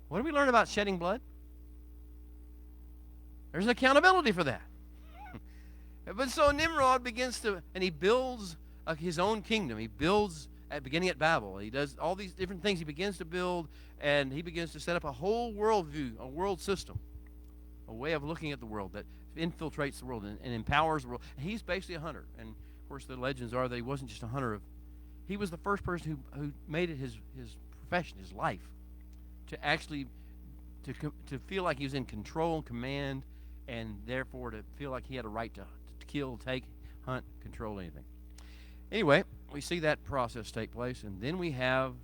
What did we learn about shedding blood? There's an accountability for that. But so Nimrod begins to, and he builds his own kingdom. He builds beginning at Babel. He does all these different things. He begins to build, and he begins to set up a whole worldview, a world system, a way of looking at the world that infiltrates the world and empowers the world. He's basically a hunter. And, of course, the legends are that he wasn't just a hunter. He was the first person who made it his profession, his life, to actually to feel like he was in control and command, and therefore to feel like he had a right to kill, take, hunt, control anything. Anyway, we see that process take place, and then we have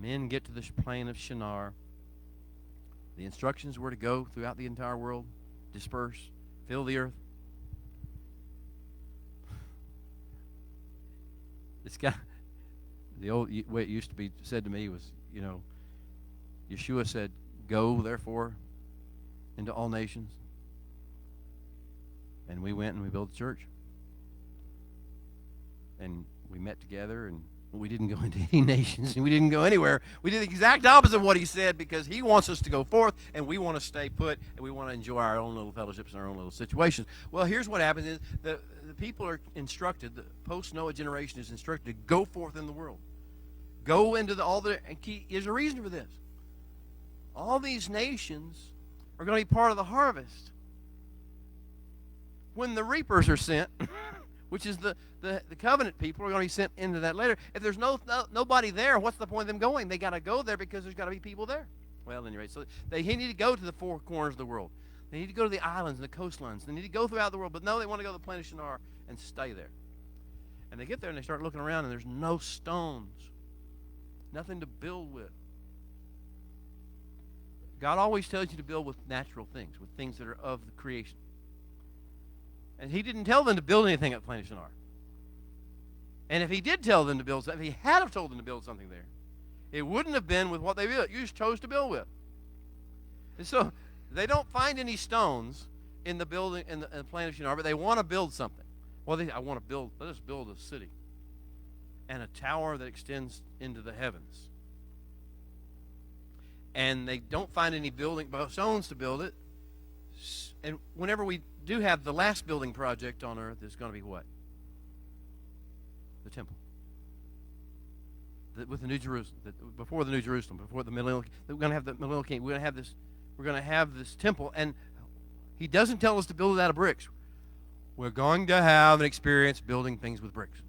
men get to the plain of Shinar. The instructions were to go throughout the entire world, disperse, fill the earth. This guy, the old way it used to be said to me was, Yeshua said, "Go, therefore, into all nations." And we went and we built a church. And we met together, and we didn't go into any nations, and we didn't go anywhere. We did the exact opposite of what he said, because he wants us to go forth, and we want to stay put, and we want to enjoy our own little fellowships and our own little situations. Well, here's what happens is the people are instructed, the post-Noah generation is instructed to go forth in the world. Go into there's a reason for this. All these nations are going to be part of the harvest. When the reapers are sent, which is the covenant people, are going to be sent into that later. If there's nobody there, what's the point of them going? They got to go there because there's got to be people there. Well, at any rate, so they need to go to the four corners of the world. They need to go to the islands and the coastlines. They need to go throughout the world. But no, they want to go to the plain of Shinar and stay there. And they get there and they start looking around, and there's no stones, nothing to build with. God always tells you to build with natural things, with things that are of the creation. And he didn't tell them to build anything at the plain of Shinar. And if he did tell them to build something, if he had have told them to build something there, it wouldn't have been with what they built. You just chose to build with. And so they don't find any stones in the building in the plain of Shinar, but they want to build something. Well, let us build a city and a tower that extends into the heavens. And they don't find any stones to build it. And whenever we do have the last building project on earth, is going to be what? The temple. With the New Jerusalem, before the New Jerusalem, before the millennial, we're going to have the millennial king. We're going to have this temple, and he doesn't tell us to build it out of bricks. We're going to have an experience building things with bricks.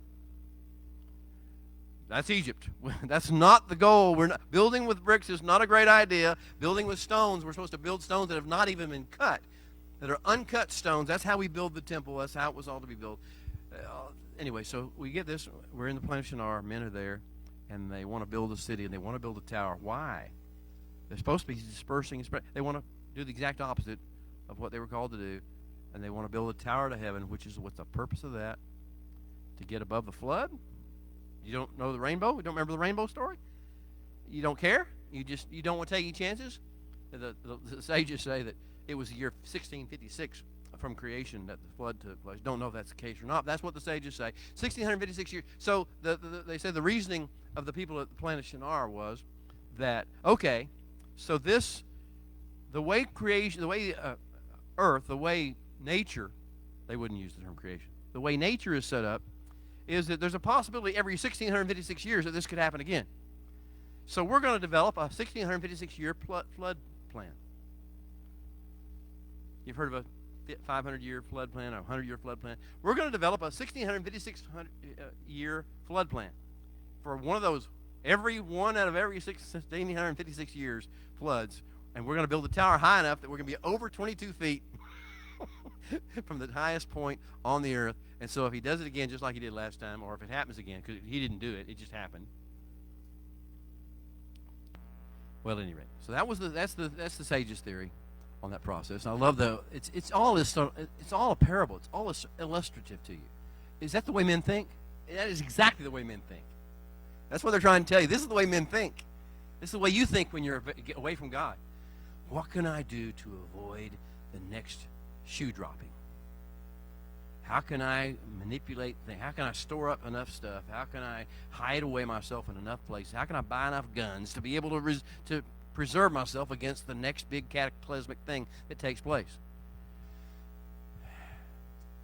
That's Egypt. That's not the goal. Building with bricks is not a great idea. Building with stones, we're supposed to build stones that have not even been cut, that are uncut stones. That's how we build the temple. That's how it was all to be built. Anyway, so we get this. We're in the plain of Shinar. Men are there, and they want to build a city, and they want to build a tower. Why? They're supposed to be dispersing. They want to do the exact opposite of what they were called to do, and they want to build a tower to heaven, which is what's the purpose of that? To get above the flood? You don't know the rainbow? You don't remember the rainbow story? You don't care? You don't want to take any chances? The sages say that it was the year 1656 from creation that the flood took place. Don't know if that's the case or not. That's what the sages say. 1656 years. So they say the reasoning of the people at the planet Shinar was that, okay, so the way creation, the way earth, the way nature They wouldn't use the term creation. The way nature is set up is that there's a possibility every 1,656 years that this could happen again. So we're going to develop a 1,656-year flood plan. You've heard of a 500-year flood plan or a 100-year flood plan. We're going to develop a 1,656-year flood plan for one of those. Every one out of every 1,656 years floods, and we're going to build a tower high enough that we're going to be over 22 feet from the highest point on the earth. And so if he does it again, just like he did last time, or if it happens again, because he didn't do it, it just happened. Well, at any rate, so that's the sage's theory on that process. And I love it's all a parable. It's all illustrative to you. Is that the way men think? That is exactly the way men think. That's what they're trying to tell you. This is the way men think. This is the way you think when you're away from God. What can I do to avoid the next shoe dropping? How can I manipulate things? How can I store up enough stuff? How can I hide away myself in enough places? How can I buy enough guns to be able to preserve myself against the next big cataclysmic thing that takes place?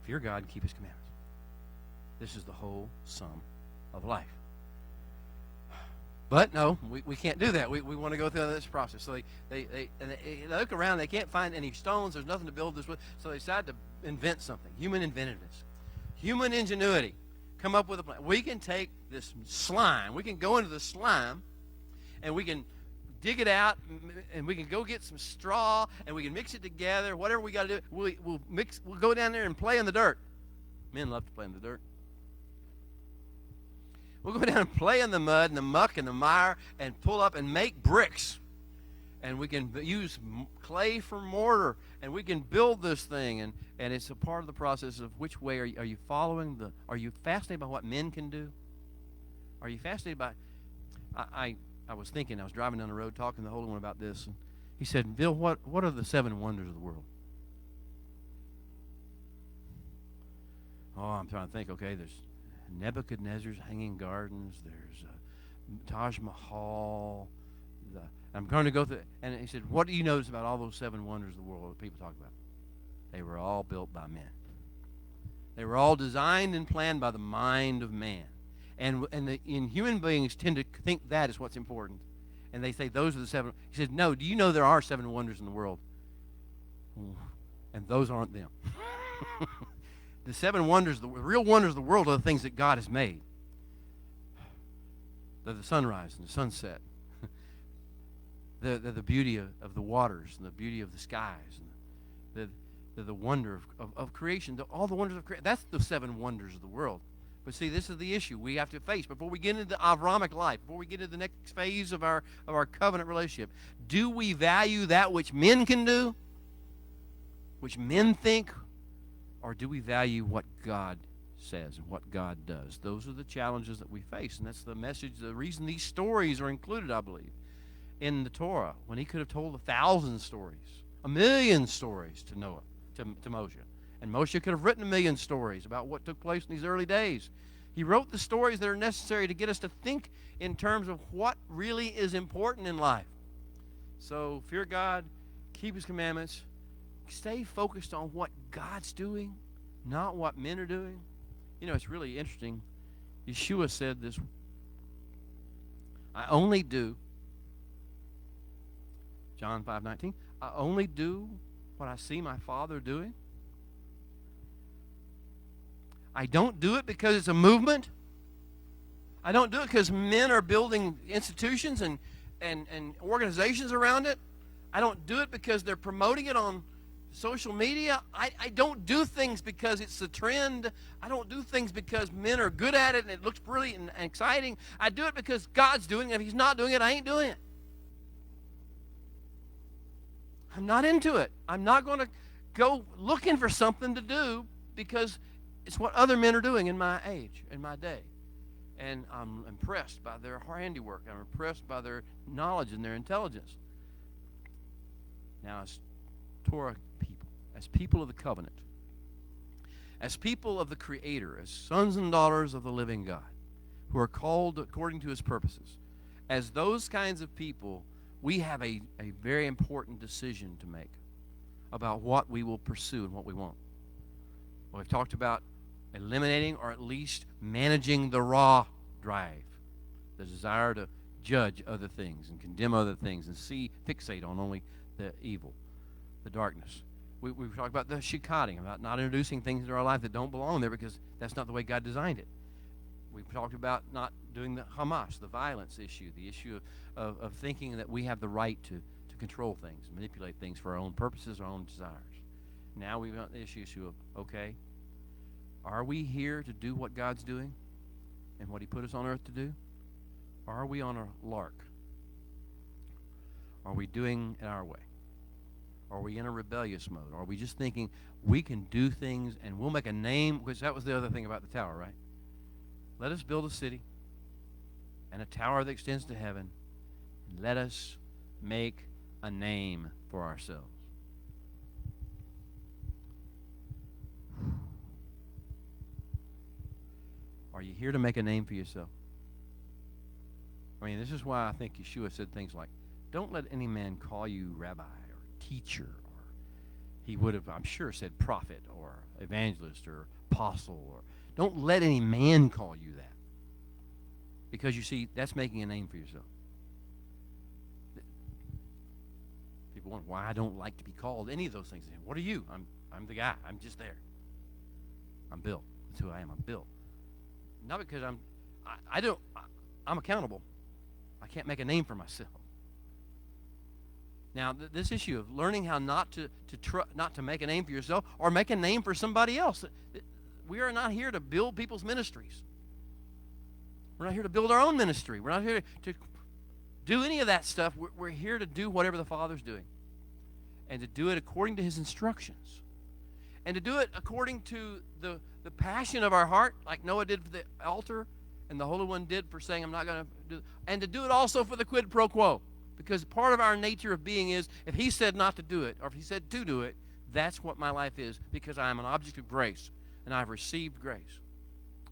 Fear God and keep His commandments. This is the whole sum of life. But no, we can't do that. We want to go through this process. So they look around. They can't find any stones. There's nothing to build this with. So they decide to invent something. Human inventiveness. Human ingenuity. Come up with a plan. We can take this slime. We can go into the slime, and we can dig it out, and we can go get some straw, and we can mix it together. Whatever we got to do, we'll go down there and play in the dirt. Men love to play in the dirt. We'll go down and play in the mud and the muck and the mire and pull up and make bricks. And we can use clay for mortar, and we can build this thing. And it's a part of the process of which way are you following are you fascinated by what men can do? Are you fascinated by, I was thinking, I was driving down the road talking to the Holy One about this. And he said, Bill, what are the 7 wonders of the world? Oh, I'm trying to think, okay, there's Nebuchadnezzar's Hanging Gardens. There's Taj Mahal. I'm going to go through, and he said, what do you notice about all those 7 wonders of the world that people talk about? They were all built by men. They were all designed and planned by the mind of man. And human beings tend to think that is what's important. And they say those are the 7. He said, no, do you know there are 7 wonders in the world? And those aren't them. The 7 wonders, the real wonders of the world are the things that God has made. They're the sunrise and the sunset. They're the beauty of the waters and the beauty of the skies. And the wonder of creation. All the wonders of creation. That's the 7 wonders of the world. But see, this is the issue we have to face before we get into the Avramic life, before we get into the next phase of our covenant relationship. Do we value that which men can do, which men think, or do we value what God says and what God does? Those are the challenges that we face, and that's the message, the reason these stories are included, I believe, in the Torah, when he could have told 1,000 stories, 1,000,000 stories to Noah, to Moshe. And Moshe could have written 1,000,000 stories about what took place in these early days. He wrote the stories that are necessary to get us to think in terms of what really is important in life. So fear God, keep His commandments, stay focused on what God's doing, not what men are doing. You know, it's really interesting. Yeshua said this, I only do, John 5:19, I only do what I see my Father doing. I don't do it because it's a movement. I don't do it because men are building institutions and organizations around it. I don't do it because they're promoting it on social media. I don't do things because it's a trend. I don't do things because men are good at it and it looks brilliant and exciting. I do it because God's doing it. If He's not doing it, I ain't doing it. I'm not into it. I'm not going to go looking for something to do because it's what other men are doing in my age, in my day. And I'm impressed by their handiwork. I'm impressed by their knowledge and their intelligence. Now, as Torah people, as people of the covenant, as people of the Creator, as sons and daughters of the living God, who are called according to His purposes, as those kinds of people, we have a very important decision to make about what we will pursue and what we won't. We've talked about eliminating or at least managing the raw drive, the desire to judge other things and condemn other things and fixate on only the evil, the darkness. We've talked about the shikating, about not introducing things into our life that don't belong there because that's not the way God designed it. We've talked about not doing the Hamas, the violence issue, the issue of thinking that we have the right to control things, manipulate things for our own purposes, our own desires. Now we've got the issue of, okay, are we here to do what God's doing and what he put us on earth to do? Or are we on a lark? Are we doing it our way? Are we in a rebellious mode? Are we just thinking we can do things and we'll make a name? Because that was the other thing about the tower, right? Let us build a city and a tower that extends to heaven. And let us make a name for ourselves. Are you here to make a name for yourself? I mean, this is why I think Yeshua said things like, don't let any man call you rabbi or teacher, or he would have, I'm sure, said prophet or evangelist or apostle, or don't let any man call you that. Because you see, that's making a name for yourself. People wonder why I don't like to be called any of those things. What are you? I'm the guy. I'm just there. I'm Bill. That's who I am. I'm Bill. Not because I'm accountable. I can't make a name for myself. Now, this issue of learning how not to make a name for yourself or make a name for somebody else. We are not here to build people's ministries. We're not here to build our own ministry. We're not here to do any of that stuff. We're here to do whatever the Father's doing, and to do it according to his instructions, and to do it according to the passion of our heart, like Noah did for the altar, and the Holy One did for saying, I'm not going to do it, and to do it also for the quid pro quo, because part of our nature of being is, if he said not to do it, or if he said to do it, that's what my life is, because I am an object of grace, and I've received grace.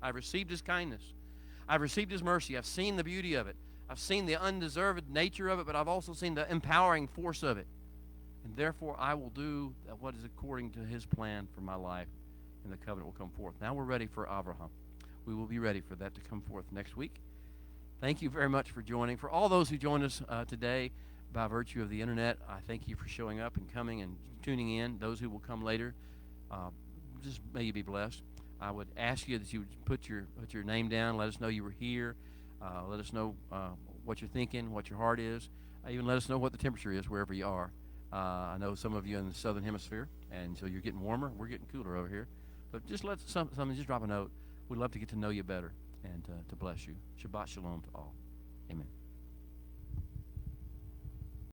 I've received his kindness. I've received his mercy. I've seen the beauty of it. I've seen the undeserved nature of it, but I've also seen the empowering force of it. And therefore, I will do what is according to his plan for my life, and the covenant will come forth. Now we're ready for Abraham. We will be ready for that to come forth next week. Thank you very much for joining. For all those who joined us today by virtue of the internet, I thank you for showing up and coming and tuning in. Those who will come later, just may you be blessed. I would ask you that you would put your name down. Let us know you were here. Let us know what you're thinking, what your heart is. Even let us know what the temperature is wherever you are. I know some of you in the southern hemisphere, and so you're getting warmer. We're getting cooler over here. But just let something, just drop a note. We'd love to get to know you better and to bless you. Shabbat shalom to all. Amen.